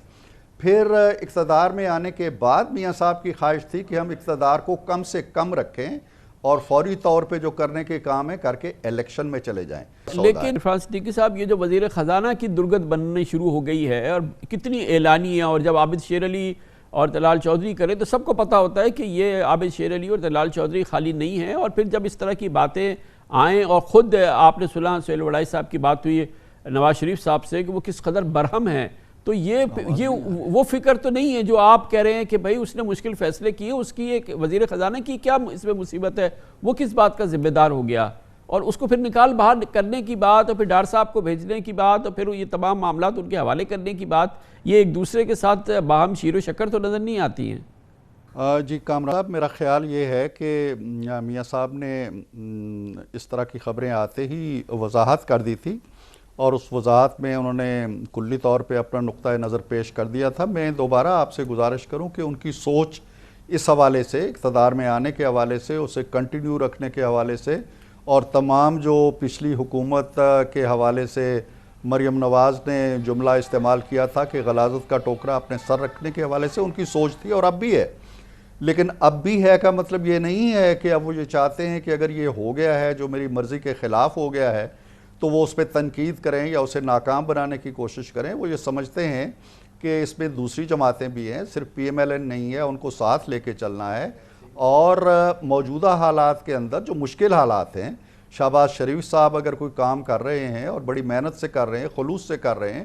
پھر اقتدار میں آنے کے بعد میاں صاحب کی خواہش تھی کہ ہم اقتدار کو کم سے کم رکھیں اور فوری طور پہ جو کرنے کے کام ہے کر کے الیکشن میں چلے جائیں۔ لیکن غفار صدیقی صاحب، یہ جو وزیر خزانہ کی درگت بننے شروع ہو گئی ہے، اور کتنی اعلانیاں، اور جب عابد شیر علی اور طلال چودھری کریں تو سب کو پتہ ہوتا ہے کہ یہ عابد شیر علی اور طلال چودھری خالی نہیں ہیں. اور پھر جب اس طرح کی باتیں آئیں اور خود آپ نے سنا سہیل وڑائی صاحب کی بات ہوئی نواز شریف صاحب سے کہ وہ کس قدر برہم ہیں, تو یہ وہ فکر تو نہیں ہے جو آپ کہہ رہے ہیں کہ بھائی اس نے مشکل فیصلے کیے, اس کی ایک وزیر خزانہ کی کیا اس میں مصیبت ہے, وہ کس بات کا ذمہ دار ہو گیا, اور اس کو پھر نکال باہر کرنے کی بات اور پھر ڈار صاحب کو بھیجنے کی بات اور پھر یہ تمام معاملات ان کے حوالے کرنے کی بات, یہ ایک دوسرے کے ساتھ باہم شیر و شکر تو نظر نہیں آتی ہیں. جی کامران صاحب, میرا خیال یہ ہے کہ میاں صاحب نے اس طرح کی خبریں آتے ہی وضاحت کر دی تھی, اور اس وضاحت میں انہوں نے کلی طور پہ اپنا نقطہ نظر پیش کر دیا تھا. میں دوبارہ آپ سے گزارش کروں کہ ان کی سوچ اس حوالے سے, اقتدار میں آنے کے حوالے سے, اسے کنٹینیو رکھنے کے حوالے سے, اور تمام جو پچھلی حکومت کے حوالے سے مریم نواز نے جملہ استعمال کیا تھا کہ غلاظت کا ٹوکرا اپنے سر رکھنے کے حوالے سے ان کی سوچ تھی, اور اب بھی ہے. لیکن اب بھی ہے کا مطلب یہ نہیں ہے کہ اب وہ یہ چاہتے ہیں کہ اگر یہ ہو گیا ہے جو میری مرضی کے خلاف ہو گیا ہے تو وہ اس پہ تنقید کریں یا اسے ناکام بنانے کی کوشش کریں. وہ یہ سمجھتے ہیں کہ اس میں دوسری جماعتیں بھی ہیں, صرف پی ایم ایل این نہیں ہے, ان کو ساتھ لے کے چلنا ہے. اور موجودہ حالات کے اندر جو مشکل حالات ہیں, شہباز شریف صاحب اگر کوئی کام کر رہے ہیں اور بڑی محنت سے کر رہے ہیں, خلوص سے کر رہے ہیں,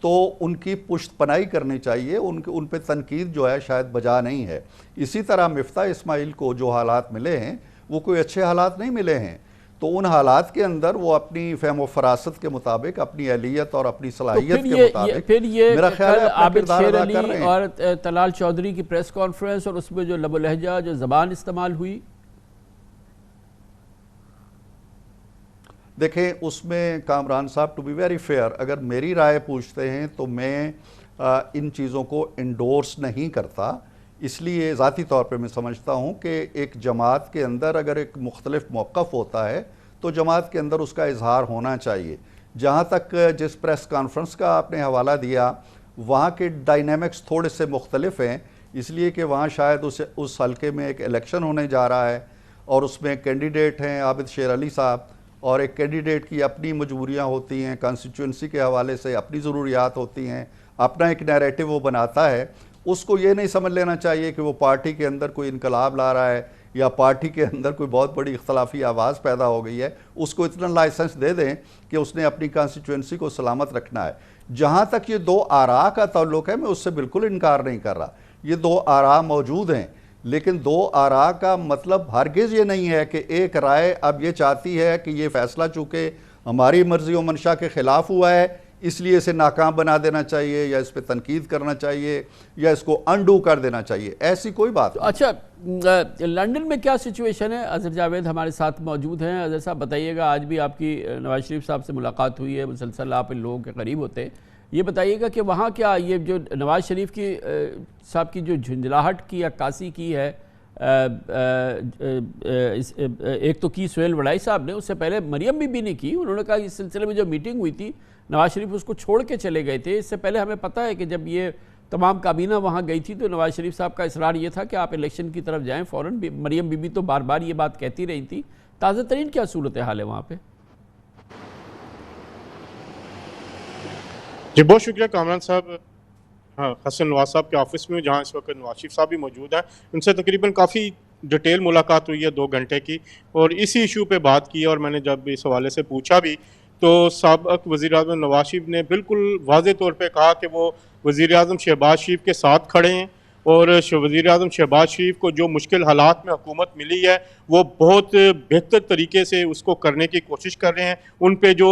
تو ان کی پشت پناہی کرنی چاہیے, ان پہ تنقید جو ہے شاید بجا نہیں ہے. اسی طرح مفتاح اسماعیل کو جو حالات ملے ہیں وہ کوئی اچھے حالات نہیں ملے ہیں, تو ان حالات کے اندر وہ اپنی فہم و فراست کے مطابق, اپنی اہلیت اور اپنی صلاحیت کے مطابق میرا خیال ہے عابد شیر علی اور طلال چودھری کی پریس کانفرنس اور اس میں جو لب و لہجہ جو زبان استعمال ہوئی, دیکھیں اس میں کامران صاحب ٹو بی ویری فیئر اگر میری رائے پوچھتے ہیں تو میں ان چیزوں کو انڈورس نہیں کرتا. اس لیے ذاتی طور پہ میں سمجھتا ہوں کہ ایک جماعت کے اندر اگر ایک مختلف موقف ہوتا ہے تو جماعت کے اندر اس کا اظہار ہونا چاہیے. جہاں تک جس پریس کانفرنس کا آپ نے حوالہ دیا, وہاں کے ڈائنامکس تھوڑے سے مختلف ہیں, اس لیے کہ وہاں شاید اس حلقے میں ایک الیکشن ہونے جا رہا ہے اور اس میں کینڈیڈیٹ ہیں عابد شیر علی صاحب, اور ایک کینڈیڈیٹ کی اپنی مجبوریاں ہوتی ہیں, کانسٹیچوئنسی کے حوالے سے اپنی ضروریات ہوتی ہیں, اپنا ایک نیریٹو وہ بناتا ہے. اس کو یہ نہیں سمجھ لینا چاہیے کہ وہ پارٹی کے اندر کوئی انقلاب لا رہا ہے یا پارٹی کے اندر کوئی بہت بڑی اختلافی آواز پیدا ہو گئی ہے. اس کو اتنا لائسنس دے دیں کہ اس نے اپنی کانسٹیچوئنسی کو سلامت رکھنا ہے. جہاں تک یہ دو آراء کا تعلق ہے, میں اس سے بالکل انکار نہیں کر رہا, یہ دو آراء موجود ہیں, لیکن دو آراء کا مطلب ہرگز یہ نہیں ہے کہ ایک رائے اب یہ چاہتی ہے کہ یہ فیصلہ چونکہ ہماری مرضی و منشا کے خلاف ہوا ہے اس لیے اسے ناکام بنا دینا چاہیے یا اس پہ تنقید کرنا چاہیے یا اس کو انڈو کر دینا چاہیے, ایسی کوئی بات نہیں. اچھا, لنڈن میں کیا سچویشن ہے؟ اظہر جاوید ہمارے ساتھ موجود ہیں. اظہر صاحب بتائیے گا, آج بھی آپ کی نواز شریف صاحب سے ملاقات ہوئی ہے, مسلسل آپ ان لوگوں کے قریب ہوتے ہیں, یہ بتائیے گا کہ وہاں کیا یہ جو نواز شریف کی صاحب کی جو جھنجھلاہٹ کی عکاسی کی ہے, ایک تو کی سہیل وڑائی صاحب نے, اس سے پہلے مریم بی بی نے کی. انہوں نے کہا اس سلسلے میں جو میٹنگ ہوئی تھی نواز شریف اس کو چھوڑ کے چلے گئے تھے. اس سے پہلے ہمیں پتہ ہے کہ جب یہ تمام کابینہ وہاں گئی تھی تو نواز شریف صاحب کا اصرار یہ تھا کہ آپ الیکشن کی طرف جائیں فوراً. مریم بی بی تو بار بار یہ بات کہتی رہی تھی. تازہ ترین کیا صورتحال ہے وہاں پہ؟ جی بہت شکریہ کامران صاحب. ہاں, حسن نواز صاحب کے آفس میں جہاں اس وقت نواز شریف صاحب بھی موجود ہیں, ان سے تقریباً کافی ڈیٹیل ملاقات ہوئی ہے 2 گھنٹے کی, اور اسی ایشو پہ بات کی. اور میں نے جب اس حوالے سے پوچھا بھی تو سابق وزیر اعظم نواز شریف نے بالکل واضح طور پہ کہا کہ وہ وزیر اعظم شہباز شریف کے ساتھ کھڑے ہیں, اور وزیر اعظم شہباز شریف کو جو مشکل حالات میں حکومت ملی ہے وہ بہت بہتر طریقے سے اس کو کرنے کی کوشش کر رہے ہیں. ان پہ جو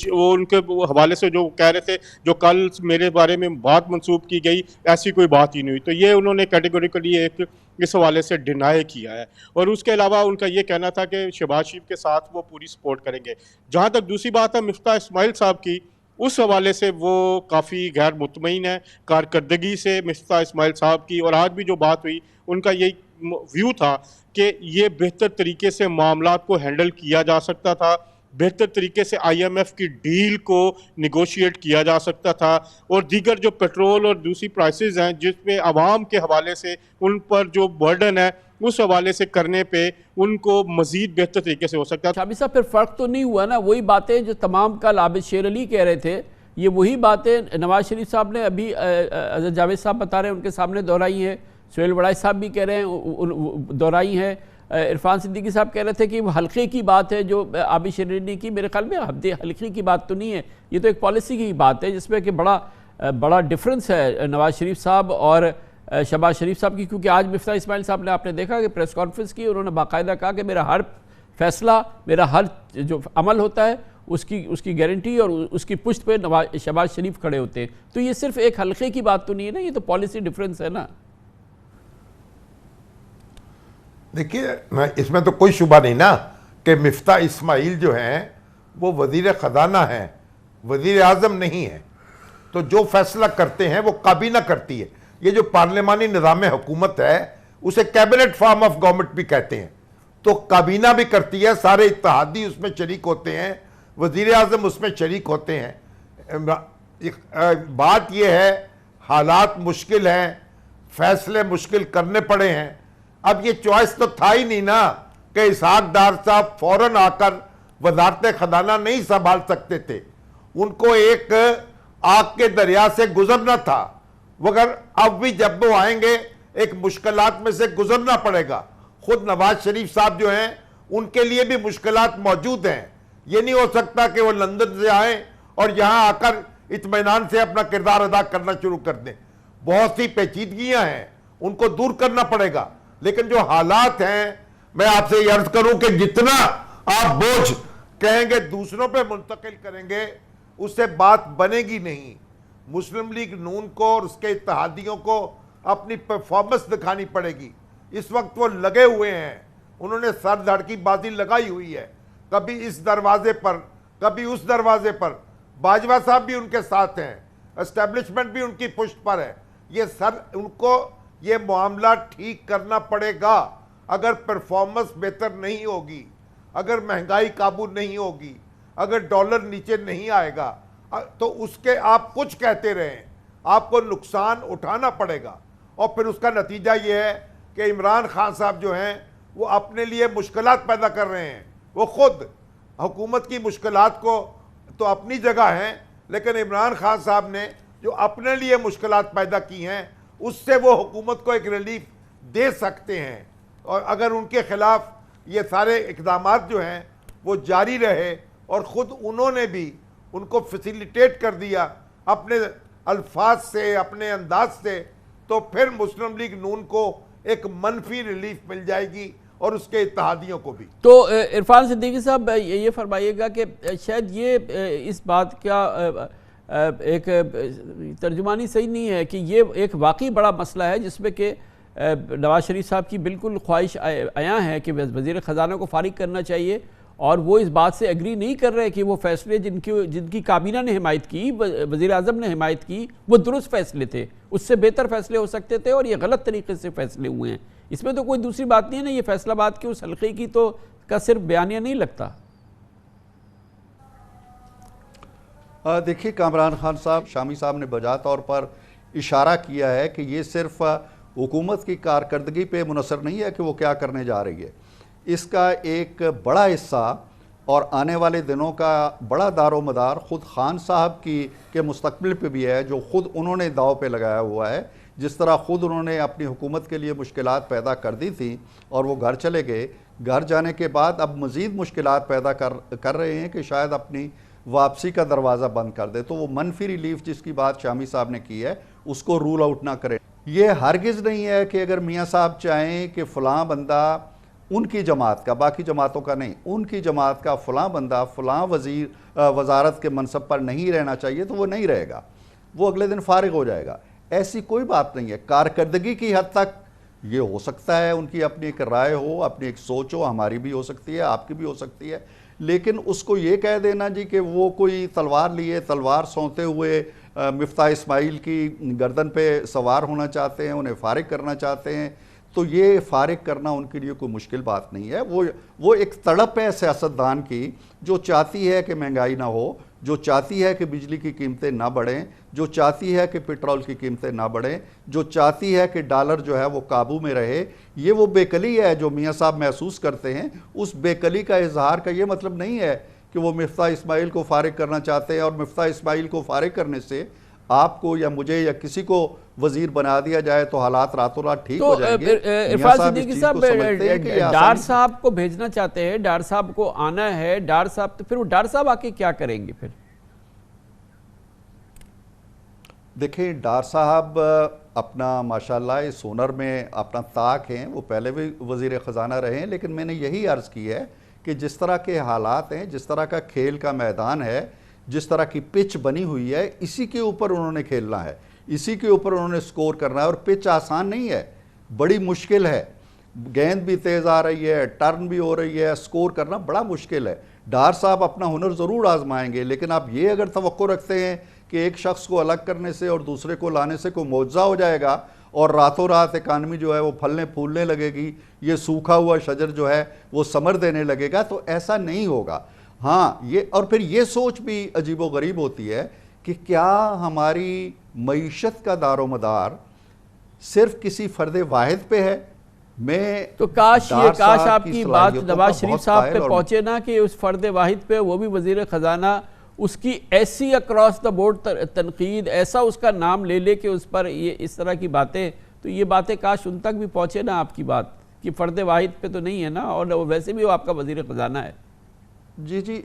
وہ ان کے حوالے سے جو کہہ رہے تھے, جو کل میرے بارے میں بات منسوب کی گئی, ایسی کوئی بات ہی نہیں ہوئی. تو یہ انہوں نے کیٹیگوریکلی ایک اس حوالے سے ڈینائی کیا ہے. اور اس کے علاوہ ان کا یہ کہنا تھا کہ شہباز شریف کے ساتھ وہ پوری سپورٹ کریں گے. جہاں تک دوسری بات ہے مفتاح اسماعیل صاحب کی, اس حوالے سے وہ کافی غیر مطمئن ہے کارکردگی سے مفتاح اسماعیل صاحب کی. اور آج بھی جو بات ہوئی ان کا یہی ویو تھا کہ یہ بہتر طریقے سے معاملات کو ہینڈل کیا جا سکتا تھا, بہتر طریقے سے آئی ایم ایف کی ڈیل کو نیگوشیٹ کیا جا سکتا تھا, اور دیگر جو پیٹرول اور دوسری پرائسز ہیں جس میں عوام کے حوالے سے ان پر جو برڈن ہے اس حوالے سے کرنے پہ ان کو مزید بہتر طریقے سے ہو سکتا ہے. شابی صاحب پھر فرق تو نہیں ہوا نا, وہی باتیں جو تمام کل عابد شیر علی کہہ رہے تھے یہ وہی باتیں نواز شریف صاحب نے ابھی حضرت جاوید صاحب بتا رہے ہیں ان کے سامنے دہرائی ہیں، سہیل وڑائی صاحب بھی کہہ رہے ہیں دہرائی ہیں، عرفان صدیقی صاحب کہہ رہے تھے کہ وہ حلقے کی بات ہے جو عابد شرینی نے کی. میرے خیال میں حلقے کی بات تو نہیں ہے، یہ تو ایک پالیسی کی بات ہے جس میں کہ بڑا ڈفرنس ہے نواز شریف صاحب اور شہباز شریف صاحب کی. کیونکہ آج مفتاح اسماعیل صاحب نے آپ نے دیکھا کہ پریس کانفرنس کی، انہوں نے باقاعدہ کہا کہ میرا ہر فیصلہ، میرا ہر جو عمل ہوتا ہے اس کی گارنٹی اور اس کی پشت پہ شہباز شریف کھڑے ہوتے ہیں. تو یہ صرف ایک حلقے کی بات تو نہیں ہے نا، یہ تو پالیسی ڈفرنس ہے نا. دیکھیے اس میں تو کوئی شبہ نہیں نا کہ مفتاح اسماعیل جو ہیں وہ وزیر خزانہ ہیں، وزیر اعظم نہیں ہیں. تو جو فیصلہ کرتے ہیں وہ کابینہ کرتی ہے. یہ جو پارلیمانی نظام حکومت ہے اسے کیبنٹ فارم آف گورنمنٹ بھی کہتے ہیں. تو کابینہ بھی کرتی ہے، سارے اتحادی اس میں شریک ہوتے ہیں، وزیر اعظم اس میں شریک ہوتے ہیں. بات یہ ہے حالات مشکل ہیں، فیصلے مشکل کرنے پڑے ہیں. اب یہ چوائس تو تھا ہی نہیں نا کہ اسحاق ڈار صاحب فوراً آ کر وزارت خزانہ نہیں سنبھال سکتے تھے. ان کو ایک آگ کے دریا سے گزرنا تھا، مگر اب بھی جب وہ آئیں گے ایک مشکلات میں سے گزرنا پڑے گا. خود نواز شریف صاحب جو ہیں ان کے لیے بھی مشکلات موجود ہیں. یہ نہیں ہو سکتا کہ وہ لندن سے آئیں اور یہاں آ کر اطمینان سے اپنا کردار ادا کرنا شروع کر دیں. بہت سی پیچیدگیاں ہیں، ان کو دور کرنا پڑے گا. لیکن جو حالات ہیں، میں آپ سے یہ عرض کروں کہ جتنا آپ بوجھ کہیں گے دوسروں پہ منتقل کریں گے اس سے بات بنے گی نہیں. مسلم لیگ نون کو اور اس کے اتحادیوں کو اپنی پرفارمنس دکھانی پڑے گی. اس وقت وہ لگے ہوئے ہیں، انہوں نے سر دھڑ کی بازی لگائی ہوئی ہے، کبھی اس دروازے پر کبھی اس دروازے پر. باجوہ صاحب بھی ان کے ساتھ ہیں، اسٹیبلشمنٹ بھی ان کی پشت پر ہے. ان کو یہ معاملہ ٹھیک کرنا پڑے گا. اگر پرفارمنس بہتر نہیں ہوگی، اگر مہنگائی قابو نہیں ہوگی، اگر ڈالر نیچے نہیں آئے گا تو اس کے آپ کچھ کہتے رہیں، آپ کو نقصان اٹھانا پڑے گا. اور پھر اس کا نتیجہ یہ ہے کہ عمران خان صاحب جو ہیں وہ اپنے لیے مشکلات پیدا کر رہے ہیں. وہ خود حکومت کی مشکلات کو تو اپنی جگہ ہیں، لیکن عمران خان صاحب نے جو اپنے لیے مشکلات پیدا کی ہیں اس سے وہ حکومت کو ایک ریلیف دے سکتے ہیں. اور اگر ان کے خلاف یہ سارے اقدامات جو ہیں وہ جاری رہے اور خود انہوں نے بھی ان کو فیسیلیٹیٹ کر دیا اپنے الفاظ سے، اپنے انداز سے، تو پھر مسلم لیگ نون کو ایک منفی ریلیف مل جائے گی اور اس کے اتحادیوں کو بھی. تو عرفان صدیقی صاحب یہ فرمائیے گا کہ شاید یہ اس بات کا ایک ترجمانی صحیح نہیں ہے کہ یہ ایک واقعی بڑا مسئلہ ہے جس میں کہ نواز شریف صاحب کی بالکل خواہش عیاں ہے کہ وزیر خزانہ کو فارغ کرنا چاہیے، اور وہ اس بات سے ایگری نہیں کر رہے کہ وہ فیصلے جن کی کابینہ نے حمایت کی، وزیر اعظم نے حمایت کی، وہ درست فیصلے تھے. اس سے بہتر فیصلے ہو سکتے تھے اور یہ غلط طریقے سے فیصلے ہوئے ہیں. اس میں تو کوئی دوسری بات نہیں ہے نا. یہ فیصلہ بات کی اس حلقے کی تو کا صرف بیانیہ نہیں لگتا. دیکھیے کامران خان صاحب، شامی صاحب نے بجا طور پر اشارہ کیا ہے کہ یہ صرف حکومت کی کارکردگی پہ منحصر نہیں ہے کہ وہ کیا کرنے جا رہی ہے. اس کا ایک بڑا حصہ اور آنے والے دنوں کا بڑا دار و مدار خود خان صاحب کے مستقبل پہ بھی ہے، جو خود انہوں نے داؤ پہ لگایا ہوا ہے. جس طرح خود انہوں نے اپنی حکومت کے لیے مشکلات پیدا کر دی تھیں اور وہ گھر چلے گئے، گھر جانے کے بعد اب مزید مشکلات پیدا کر رہے ہیں کہ شاید اپنی واپسی کا دروازہ بند کر دے. تو وہ منفی ریلیف جس کی بات شامی صاحب نے کی ہے اس کو رول آؤٹ نہ کریں. یہ ہرگز نہیں ہے کہ اگر میاں صاحب چاہیں کہ فلاں بندہ ان کی جماعت کا، باقی جماعتوں کا نہیں، ان کی جماعت کا فلاں بندہ فلاں وزارت کے منصب پر نہیں رہنا چاہیے تو وہ نہیں رہے گا، وہ اگلے دن فارغ ہو جائے گا. ایسی کوئی بات نہیں ہے. کارکردگی کی حد تک یہ ہو سکتا ہے، ان کی اپنی ایک رائے ہو، اپنی ایک سوچ ہو، ہماری بھی ہو سکتی ہے، آپ کی بھی ہو سکتی ہے. لیکن اس کو یہ کہہ دینا جی کہ وہ کوئی تلوار لیے تلوار سونتے ہوئے مفتاح اسماعیل کی گردن پہ سوار ہونا چاہتے ہیں، انہیں فارغ کرنا چاہتے ہیں، تو یہ فارغ کرنا ان کے لیے کوئی مشکل بات نہیں ہے. وہ ایک تڑپ ہے سیاستدان کی جو چاہتی ہے کہ مہنگائی نہ ہو، جو چاہتی ہے کہ بجلی کی قیمتیں نہ بڑھیں، جو چاہتی ہے کہ پیٹرول کی قیمتیں نہ بڑھیں، جو چاہتی ہے کہ ڈالر جو ہے وہ قابو میں رہے. یہ وہ بے قلی ہے جو میاں صاحب محسوس کرتے ہیں. اس بے قلی کا اظہار کا یہ مطلب نہیں ہے کہ کہ وہ مفتاح اسماعیل کو فارغ کرنا چاہتے ہیں، اور مفتاح اسماعیل کو فارغ کرنے سے آپ کو یا مجھے یا کسی کو وزیر بنا دیا جائے تو حالات راتوں رات ٹھیک ہو جائیں گے۔ عرفان صدیقی صاحب ڈار صاحب کو بھیجنا چاہتے ہیں، ڈار صاحب کو آنا ہے، ڈار صاحب تو پھر وہ ڈار صاحب آ کے کیا کریں گے پھر؟ دیکھیں ڈار صاحب اپنا ماشاءاللہ اس ہنر میں اپنا طاق ہیں، وہ پہلے بھی وزیر خزانہ رہے ہیں، لیکن میں نے یہی عرض کی ہے کہ جس طرح کے حالات ہیں، جس طرح کا کھیل کا میدان ہے، جس طرح کی پچ بنی ہوئی ہے، اسی کے اوپر انہوں نے کھیلنا ہے، اسی کے اوپر انہوں نے سکور کرنا ہے، اور پچ آسان نہیں ہے، بڑی مشکل ہے، گیند بھی تیز آ رہی ہے، ٹرن بھی ہو رہی ہے، سکور کرنا بڑا مشکل ہے۔ ڈار صاحب اپنا ہنر ضرور آزمائیں گے، لیکن آپ یہ اگر توقع رکھتے ہیں کہ ایک شخص کو الگ کرنے سے اور دوسرے کو لانے سے کوئی معجزہ ہو جائے گا اور راتوں رات اکانومی جو ہے وہ پھلنے پھولنے لگے گی، یہ سوکھا ہوا شجر جو ہے وہ ثمر دینے لگے گا، تو ایسا نہیں ہوگا۔ ہاں یہ اور پھر یہ سوچ بھی عجیب و غریب ہوتی ہے کہ کیا ہماری معیشت کا دار و مدار صرف کسی فرد واحد پہ ہے؟ میں تو کاش آپ کی بات نواز شریف صاحب پہ پہنچے نا کہ اس فرد واحد پہ، وہ بھی وزیر خزانہ، اس کی ایسی اکراس دا بورڈ تنقید، ایسا اس کا نام لے لے کہ اس پر یہ اس طرح کی باتیں، تو یہ باتیں کاش ان تک بھی پہنچے نا آپ کی بات، کہ فرد واحد پہ تو نہیں ہے نا، اور ویسے بھی وہ آپ کا وزیر خزانہ ہے۔ جی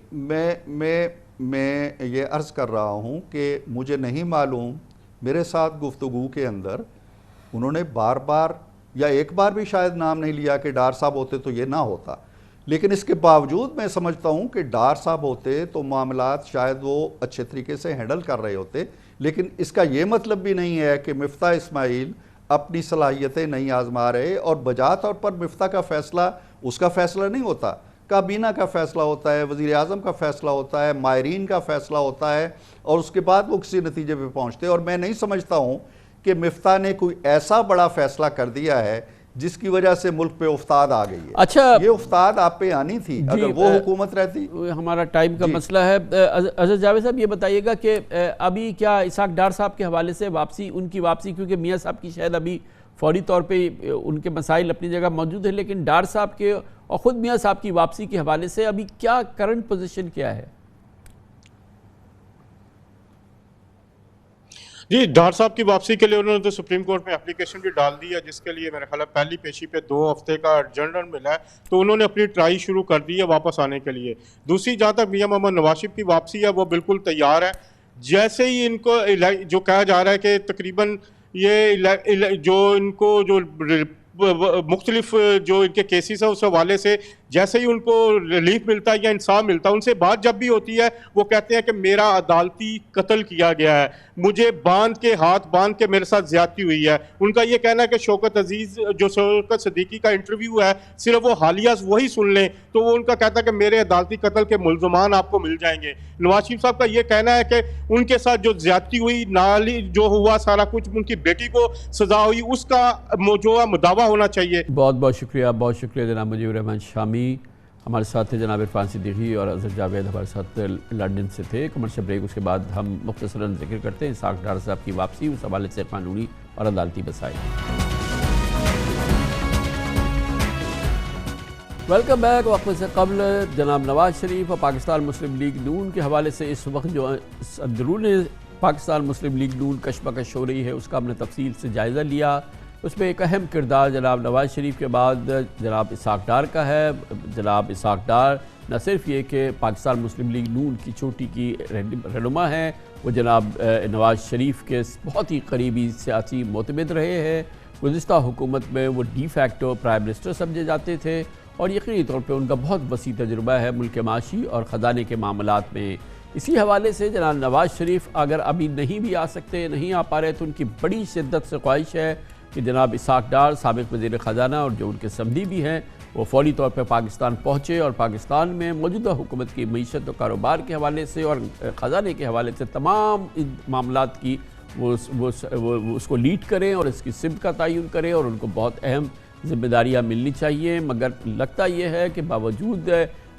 میں یہ عرض کر رہا ہوں کہ مجھے نہیں معلوم، میرے ساتھ گفتگو کے اندر انہوں نے بار بار یا ایک بار بھی شاید نام نہیں لیا کہ ڈار صاحب ہوتے تو یہ نہ ہوتا، لیکن اس کے باوجود میں سمجھتا ہوں کہ ڈار صاحب ہوتے تو معاملات شاید وہ اچھے طریقے سے ہینڈل کر رہے ہوتے، لیکن اس کا یہ مطلب بھی نہیں ہے کہ مفتاح اسماعیل اپنی صلاحیتیں نہیں آزما رہے، اور بجا طور پر مفتاح کا فیصلہ اس کا فیصلہ نہیں ہوتا، کابینہ کا فیصلہ ہوتا ہے، وزیر اعظم کا فیصلہ ہوتا ہے، ماہرین کا فیصلہ ہوتا ہے، اور اس کے بعد وہ کسی نتیجے پہ پہنچتے ہیں۔ اور میں نہیں سمجھتا ہوں کہ مفتاح نے کوئی ایسا بڑا فیصلہ کر دیا ہے جس کی وجہ سے ملک پہ افتاد آ گئی ہے۔ اچھا، یہ افتاد آپ پہ آنی تھی اگر وہ حکومت رہتی۔ ہمارا ٹائم کا مسئلہ ہے۔ اظہر جاوید صاحب یہ بتائیے گا کہ ابھی کیا اسحاق ڈار صاحب کے حوالے سے ان کی واپسی، کیونکہ میاں صاحب کی شاید ابھی فوری طور پہ ان کے مسائل اپنی جگہ موجود ہیں، لیکن ڈار صاحب کے اور خود میاں صاحب کی واپسی کے حوالے سے ابھی کیا کرنٹ پوزیشن کیا ہے؟ جی، ڈار صاحب کی واپسی کے لیے انہوں نے تو سپریم کورٹ میں اپلیکیشن بھی ڈال دی ہے، جس کے لیے میرے خیال ہے پہلی پیشی پہ 2 ہفتے کا ایڈجرنمنٹ ملا ہے، تو انہوں نے اپنی ٹرائی شروع کر دی ہے واپس آنے کے لیے۔ دوسری جہاں تک میاں محمد نواز شریف کی واپسی ہے وہ بالکل تیار ہے، جیسے ہی ان کو جو کہا جا رہا ہے کہ تقریباً یہ جو ان کو جو مختلف جو ان کے کیسز ہیں اس حوالے سے جیسے ہی ان کو ریلیف ملتا ہے یا انصاف ملتا ہے، ان سے بات جب بھی ہوتی ہے وہ کہتے ہیں کہ میرا عدالتی قتل کیا گیا ہے، مجھے ہاتھ باندھ کے میرے ساتھ زیادتی ہوئی ہے۔ ان کا یہ کہنا ہے کہ شوکت صدیقی کا انٹرویو ہے صرف وہ حالیہ وہی سن لیں تو وہ ان کا کہتا ہے کہ میرے عدالتی قتل کے ملزمان آپ کو مل جائیں گے۔ نواز شریف صاحب کا یہ کہنا ہے کہ ان کے ساتھ جو زیادتی ہوئی، نالی جو ہوا سارا کچھ، ان کی بیٹی کو سزا ہوئی، اس کا جو مداوع ہونا چاہیے۔ بہت بہت شکریہ جناب مجیب الرحمان شامی، ہمارے ساتھ تھے جناب عرفان صدیقی، اور اظہر جاوید ہمارے ساتھ لندن سے تھے۔ کمرشل بریک، اس کے بعد ہم مختصراً ذکر کرتے ہیں اسحاق ڈار صاحب کی واپسی، اس حوالے سے قانونی اور عدالتی مسائل۔ Welcome back. وقت سے قبل جناب نواز شریف اور پاکستان مسلم لیگ نون کے حوالے سے اس وقت جو اندرون پاکستان مسلم لیگ نون کشمکش ہو رہی ہے، اس کا ہم نے تفصیل سے جائزہ لیا۔ اس میں ایک اہم کردار جناب نواز شریف کے بعد جناب اسحاق ڈار کا ہے۔ جناب اسحاق ڈار نہ صرف یہ کہ پاکستان مسلم لیگ نون کی چوٹی کی رہنما ہیں، وہ جناب نواز شریف کے بہت ہی قریبی سیاسی معتمد رہے ہیں۔ گزشتہ حکومت میں وہ ڈی فیکٹو پرائم منسٹر سمجھے جاتے تھے، اور یقینی طور پہ ان کا بہت وسیع تجربہ ہے ملک معاشی اور خزانے کے معاملات میں۔ اسی حوالے سے جناب نواز شریف اگر ابھی نہیں بھی آ سکتے، نہیں آ پا رہے، تو ان کی بڑی شدت سے خواہش ہے کہ جناب اسحاق ڈار سابق وزیر خزانہ اور جو ان کے سمدی بھی ہیں، وہ فوری طور پہ پاکستان پہنچے اور پاکستان میں موجودہ حکومت کی معیشت و کاروبار کے حوالے سے اور خزانے کے حوالے سے تمام معاملات کی وہ اس کو لیڈ کریں اور اس کی سمت کا تعین کریں، اور ان کو بہت اہم ذمہ داریاں ملنی چاہیے۔ مگر لگتا یہ ہے کہ باوجود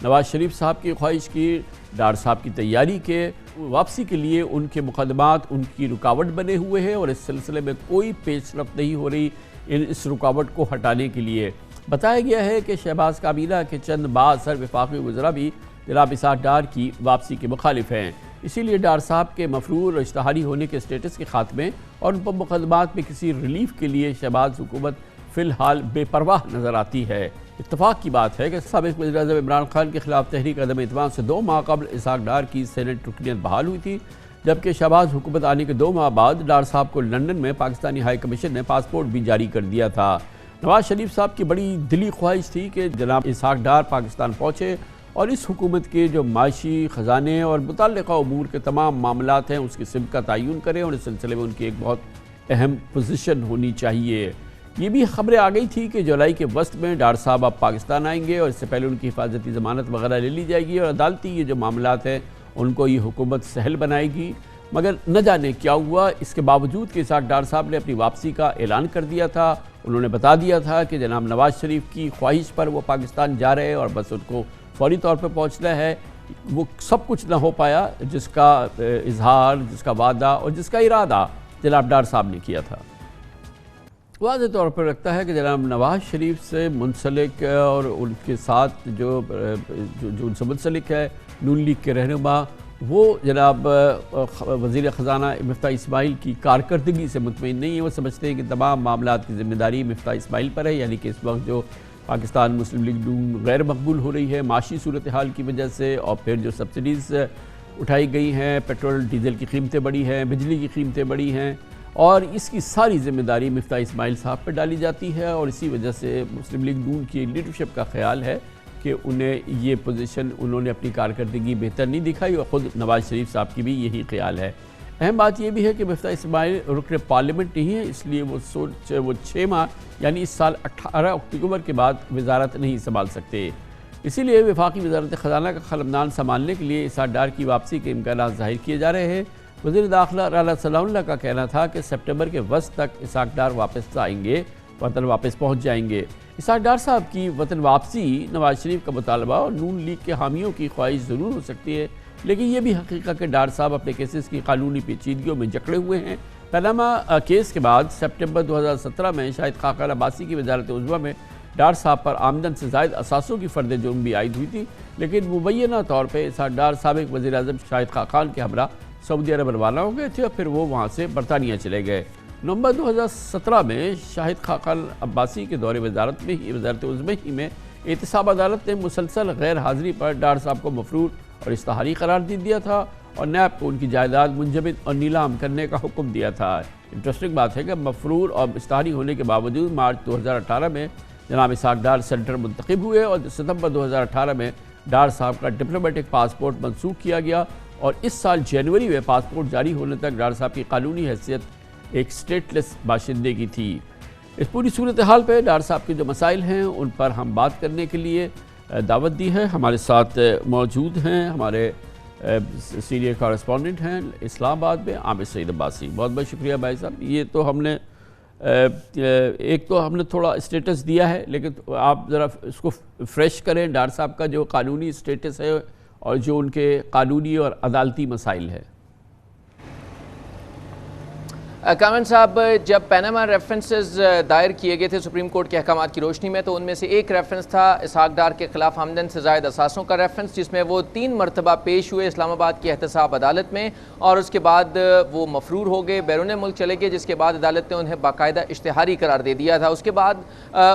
نواز شریف صاحب کی خواہش کی، ڈار صاحب کی تیاری کے، واپسی کے لیے ان کے مقدمات ان کی رکاوٹ بنے ہوئے ہیں، اور اس سلسلے میں کوئی پیش رفت نہیں ہو رہی اس رکاوٹ کو ہٹانے کے لیے۔ بتایا گیا ہے کہ شہباز کابینہ کے چند بااثر وفاقی وزراء بھی جناب اسحاق ڈار کی واپسی کے مخالف ہیں۔ اسی لیے ڈار صاحب کے مفرور اور اشتہاری ہونے کے اسٹیٹس کے خاتمے اور ان پر مقدمات میں کسی ریلیف کے لیے شہباز حکومت فی الحال بے پرواہ نظر آتی ہے۔ اتفاق کی بات ہے کہ سابق وزیر اعظم عمران خان کے خلاف تحریک عدم اعتماد سے 2 ماہ قبل اسحاق ڈار کی سینٹ رکنیت بحال ہوئی تھی، جبکہ شہباز حکومت آنے کے 2 ماہ بعد ڈار صاحب کو لندن میں پاکستانی ہائی کمیشن نے پاسپورٹ بھی جاری کر دیا تھا۔ نواز شریف صاحب کی بڑی دلی خواہش تھی کہ جناب اسحاق ڈار پاکستان پہنچے اور اس حکومت کے جو معاشی خزانے اور متعلقہ امور کے تمام معاملات ہیں اس کی سمت کا تعین کریں، اور اس سلسلے میں ان کی ایک بہت اہم پوزیشن ہونی چاہیے۔ یہ بھی خبریں آ گئی تھی کہ جولائی کے وسط میں ڈار صاحب اب پاکستان آئیں گے، اور اس سے پہلے ان کی حفاظتی ضمانت وغیرہ لے لی جائے گی اور عدالتی یہ جو معاملات ہیں ان کو یہ حکومت سہل بنائے گی۔ مگر نہ جانے کیا ہوا، اس کے باوجود کہ اسحاق ڈار صاحب نے اپنی واپسی کا اعلان کر دیا تھا، انہوں نے بتا دیا تھا کہ جناب نواز شریف کی خواہش پر وہ پاکستان جا رہے ہیں اور بس ان کو فوری طور پہ پہنچنا ہے، وہ سب کچھ نہ ہو پایا جس کا اظہار، جس کا وعدہ اور جس کا ارادہ جناب ڈار صاحب نے کیا تھا۔ واضح طور پر رکھتا ہے کہ جناب نواز شریف سے منسلک اور ان کے ساتھ جو ان سے منسلک ہے نون لیگ کے رہنما، وہ جناب وزیر خزانہ مفتاح اسماعیل کی کارکردگی سے مطمئن نہیں ہیں۔ وہ سمجھتے ہیں کہ تمام معاملات کی ذمہ داری مفتاح اسماعیل پر ہے، یعنی کہ اس وقت جو پاکستان مسلم لیگ نون غیر مقبول ہو رہی ہے معاشی صورتحال کی وجہ سے، اور پھر جو سبسڈیز اٹھائی گئی ہیں، پیٹرول ڈیزل کی قیمتیں بڑھی ہیں، بجلی کی قیمتیں بڑھی ہیں، اور اس کی ساری ذمہ داری مفتاح اسماعیل صاحب پر ڈالی جاتی ہے، اور اسی وجہ سے مسلم لیگ نون کی لیڈرشپ کا خیال ہے کہ انہیں یہ پوزیشن انہوں نے اپنی کارکردگی بہتر نہیں دکھائی، اور خود نواز شریف صاحب کی بھی یہی خیال ہے۔ اہم بات یہ بھی ہے کہ مفتاح اسماعیل رکن پارلیمنٹ نہیں ہے، اس لیے وہ 6 ماہ یعنی اس سال 18 اکتوبر کے بعد وزارت نہیں سنبھال سکتے۔ اسی لیے وفاقی وزارت خزانہ کا قلمدان سنبھالنے کے لیے اسحاق ڈار کی واپسی کے امکانات ظاہر کیے جا رہے ہیں۔ وزیر داخلہ رانا ثناء اللہ کا کہنا تھا کہ سپٹمبر کے وسط تک اسحاق ڈار واپس آئیں گے، وطن واپس پہنچ جائیں گے۔ اسحاق ڈار صاحب کی وطن واپسی نواز شریف کا مطالبہ اور نون لیگ کے حامیوں کی خواہش ضرور ہو سکتی ہے، لیکن یہ بھی حقیقت کہ ڈار صاحب اپنے کیسز کی قانونی پیچیدگیوں میں جکڑے ہوئے ہیں۔ پاناما کیس کے بعد سپٹمبر 2017 میں شاہد خاقان عباسی کی وزارت عظمیٰ میں ڈار صاحب پر آمدن سے زائد اثاثوں کی فرد جرم بھی عائد ہوئی تھی، لیکن مبینہ طور پہ اسحاق ڈار سابق وزیر اعظم شاہد خاقان کے ہمراہ سعودی عرب روانہ ہو گئے تھے، اور پھر وہ وہاں سے برطانیہ چلے گئے۔ نومبر 2017 میں شاہد خاقان عباسی کے دور وزارت عظمیٰ ہی میں احتساب عدالت نے مسلسل غیر حاضری پر ڈار صاحب کو مفرور اور اشتہاری قرار دیا تھا، اور نیب کو ان کی جائیداد منجمد اور نیلام کرنے کا حکم دیا تھا۔ انٹرسٹنگ بات ہے کہ مفرور اور اشتہاری ہونے کے باوجود مارچ 2018 میں جناب اسحاق ڈار سینیٹر منتخب ہوئے، اور ستمبر 2018 میں ڈار صاحب کا ڈپلومیٹک پاسپورٹ منسوخ کیا گیا، اور اس سال جنوری میں پاسپورٹ جاری ہونے تک ڈار صاحب کی قانونی حیثیت ایک سٹیٹ لیس باشندے کی تھی۔ اس پوری صورتحال پہ ڈار صاحب کے جو مسائل ہیں ان پر ہم بات کرنے کے لیے دعوت دی ہے۔ ہمارے ساتھ موجود ہیں ہمارے سینئر کارسپونڈنٹ ہیں اسلام آباد میں عامر سعید عباسی۔ بہت بہت شکریہ بھائی صاحب۔ یہ تو ہم نے ایک تو ہم نے تھوڑا اسٹیٹس دیا ہے، لیکن آپ ذرا اس کو فریش کریں، ڈار صاحب کا جو قانونی اسٹیٹس ہے اور جو ان کے قانونی اور عدالتی مسائل ہے۔ کامران صاحب، جب پیناما ریفرنسز دائر کیے گئے تھے سپریم کورٹ کے احکامات کی روشنی میں، تو ان میں سے ایک ریفرنس تھا اسحاق ڈار کے خلاف آمدن سے زائد اثاثوں کا ریفرنس، جس میں وہ 3 مرتبہ پیش ہوئے اسلام آباد کی احتساب عدالت میں، اور اس کے بعد وہ مفرور ہو گئے، بیرون ملک چلے گئے، جس کے بعد عدالت نے انہیں باقاعدہ اشتہاری قرار دے دیا تھا۔ اس کے بعد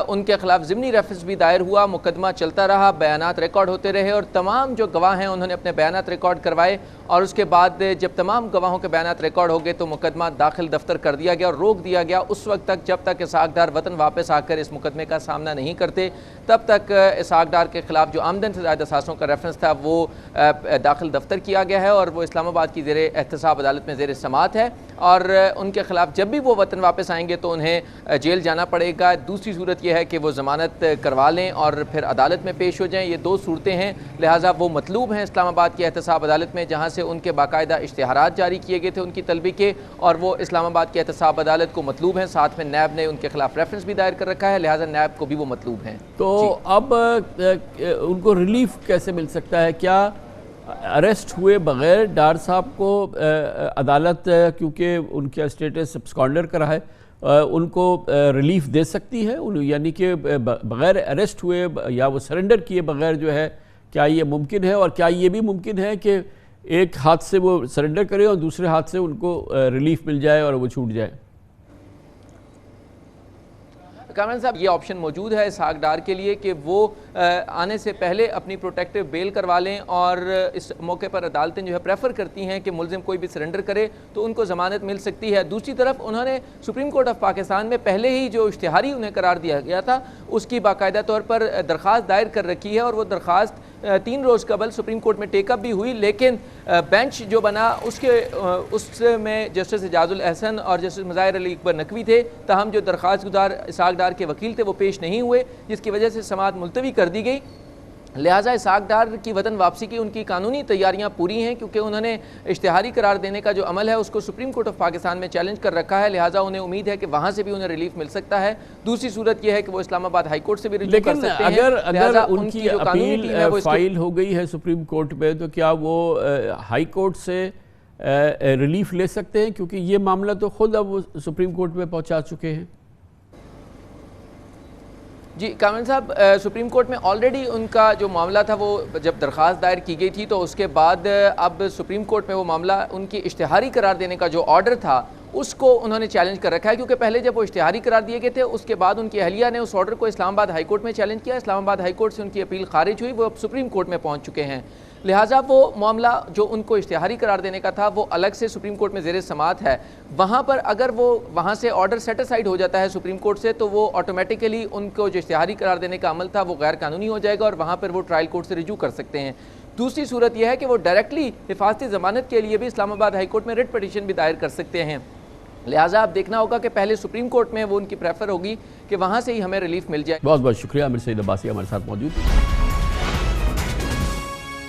ان کے خلاف ضمنی ریفرنس بھی دائر ہوا، مقدمہ چلتا رہا، بیانات ریکارڈ ہوتے رہے، اور تمام جو گواہ ہیں انہوں نے اپنے بیانات ریکارڈ کروائے، اور اس کے بعد جب تمام گواہوں کے بیانات ریکارڈ ہو گئے تو مقدمہ داخل دفتر کر دیا گیا اور روک دیا گیا اس وقت تک جب تک اسحاق ڈار وطن واپس آ کر اس مقدمے کا سامنا نہیں کرتے، تب تک اسحاق ڈار کے خلاف جو آمدن سے زائد اثاثوں کا ریفرنس تھا وہ داخل دفتر کیا گیا ہے، اور وہ اسلام آباد کی زیر احتساب عدالت میں زیر سماعت ہے، اور ان کے خلاف جب بھی وہ وطن واپس آئیں گے تو انہیں جیل جانا پڑے گا۔ دوسری صورت یہ ہے کہ وہ ضمانت کروا لیں اور پھر عدالت میں پیش ہو جائیں، یہ 2 صورتیں ہیں، لہٰذا وہ مطلوب ہیں اسلام آباد کی احتساب عدالت میں، جہاں سے ان کے باقاعدہ اشتہارات جاری کیے گئے تھے ان کی طلبی کے، اور وہ اسلام آباد کی احتساب عدالت کو مطلوب ہیں، ساتھ میں نیب نے ان کے خلاف ریفرنس بھی دائر کر رکھا ہے، لہٰذا نیب کو بھی وہ مطلوب ہیں۔ تو اب ان کو ریلیف کیسے مل سکتا ہے؟ کیا اریسٹ ہوئے بغیر ڈار صاحب کو عدالت، کیونکہ ان کا اسٹیٹس سبسکانڈر کرا ہے، ان کو ریلیف دے سکتی ہے؟ یعنی کہ بغیر اریسٹ ہوئے یا وہ سرنڈر کیے بغیر جو ہے کیا یہ ممکن ہے؟ اور کیا یہ بھی ممکن ہے کہ ایک ہاتھ سے وہ سرنڈر کرے اور دوسرے ہاتھ سے ان کو ریلیف مل جائے اور وہ چھوٹ جائے؟ کامران صاحب یہ آپشن موجود ہے اسحاق ڈار کے لیے کہ وہ آنے سے پہلے اپنی پروٹیکٹیو بیل کروا لیں، اور اس موقع پر عدالتیں جو ہے پریفر کرتی ہیں کہ ملزم کوئی بھی سرنڈر کرے تو ان کو ضمانت مل سکتی ہے۔ دوسری طرف انہوں نے سپریم کورٹ آف پاکستان میں پہلے ہی جو اشتہاری انہیں قرار دیا گیا تھا اس کی باقاعدہ طور پر درخواست دائر کر رکھی ہے، اور وہ درخواست 3 روز قبل سپریم کورٹ میں ٹیک اپ بھی ہوئی، لیکن بینچ جو بنا اس میں جسٹس اعجاز الاحسن اور جسٹس مظاہر علی اکبر نقوی تھے، تاہم جو درخواست گزار اسحاق ڈار کے وکیل تھے وہ پیش نہیں ہوئے، جس کی وجہ سے سماعت ملتوی کر دی گئی۔ لہٰذا اسحاق ڈار کی وطن واپسی کی ان کی قانونی تیاریاں پوری ہیں، کیونکہ انہوں نے اشتہاری قرار دینے کا جو عمل ہے اس کو سپریم کورٹ آف پاکستان میں چیلنج کر رکھا ہے، لہٰذا انہیں امید ہے کہ وہاں سے بھی انہیں ریلیف مل سکتا ہے۔ دوسری صورت یہ ہے کہ وہ اسلام آباد ہائی کورٹ سے بھی رجوع کر سکتے ہیں، اگر ان کی اپیل فائل ہو گئی ہے سپریم کورٹ میں تو کیا وہ ہائی کورٹ سے ریلیف لے سکتے ہیں؟ کیونکہ یہ معاملہ تو خود اب وہ سپریم کورٹ میں پہنچا چکے ہیں۔ جی کامران صاحب، سپریم کورٹ میں آلریڈی ان کا جو معاملہ تھا وہ جب درخواست دائر کی گئی تھی تو اس کے بعد اب سپریم کورٹ میں وہ معاملہ ان کی اشتہاری قرار دینے کا جو آرڈر تھا اس کو انہوں نے چیلنج کر رکھا ہے، کیونکہ پہلے جب وہ اشتہاری قرار دیے گئے تھے اس کے بعد ان کی اہلیہ نے اس آرڈر کو اسلام آباد ہائی کورٹ میں چیلنج کیا، اسلام آباد ہائی کورٹ سے ان کی اپیل خارج ہوئی، وہ اب سپریم کورٹ میں پہنچ چکے ہیں، لہٰذا وہ معاملہ جو ان کو اشتہاری قرار دینے کا تھا وہ الگ سے سپریم کورٹ میں زیر سماعت ہے۔ وہاں پر اگر وہ وہاں سے آرڈر سیٹ اسائیڈ ہو جاتا ہے سپریم کورٹ سے تو وہ آٹومیٹیکلی ان کو جو اشتہاری قرار دینے کا عمل تھا وہ غیر قانونی ہو جائے گا، اور وہاں پر وہ ٹرائل کورٹ سے رجوع کر سکتے ہیں۔ دوسری صورت یہ ہے کہ وہ ڈائریکٹلی حفاظتی ضمانت کے لیے بھی اسلام آباد ہائی کورٹ میں ریٹ پٹیشن بھی دائر کر سکتے ہیں، لہٰذا اب دیکھنا ہوگا کہ پہلے سپریم کورٹ میں وہ ان کی پریفر ہوگی کہ وہاں سے ہی ہمیں ریلیف مل جائے۔ بہت بہت شکریہ، عامر سعید عباسی ہمارے ساتھ موجود۔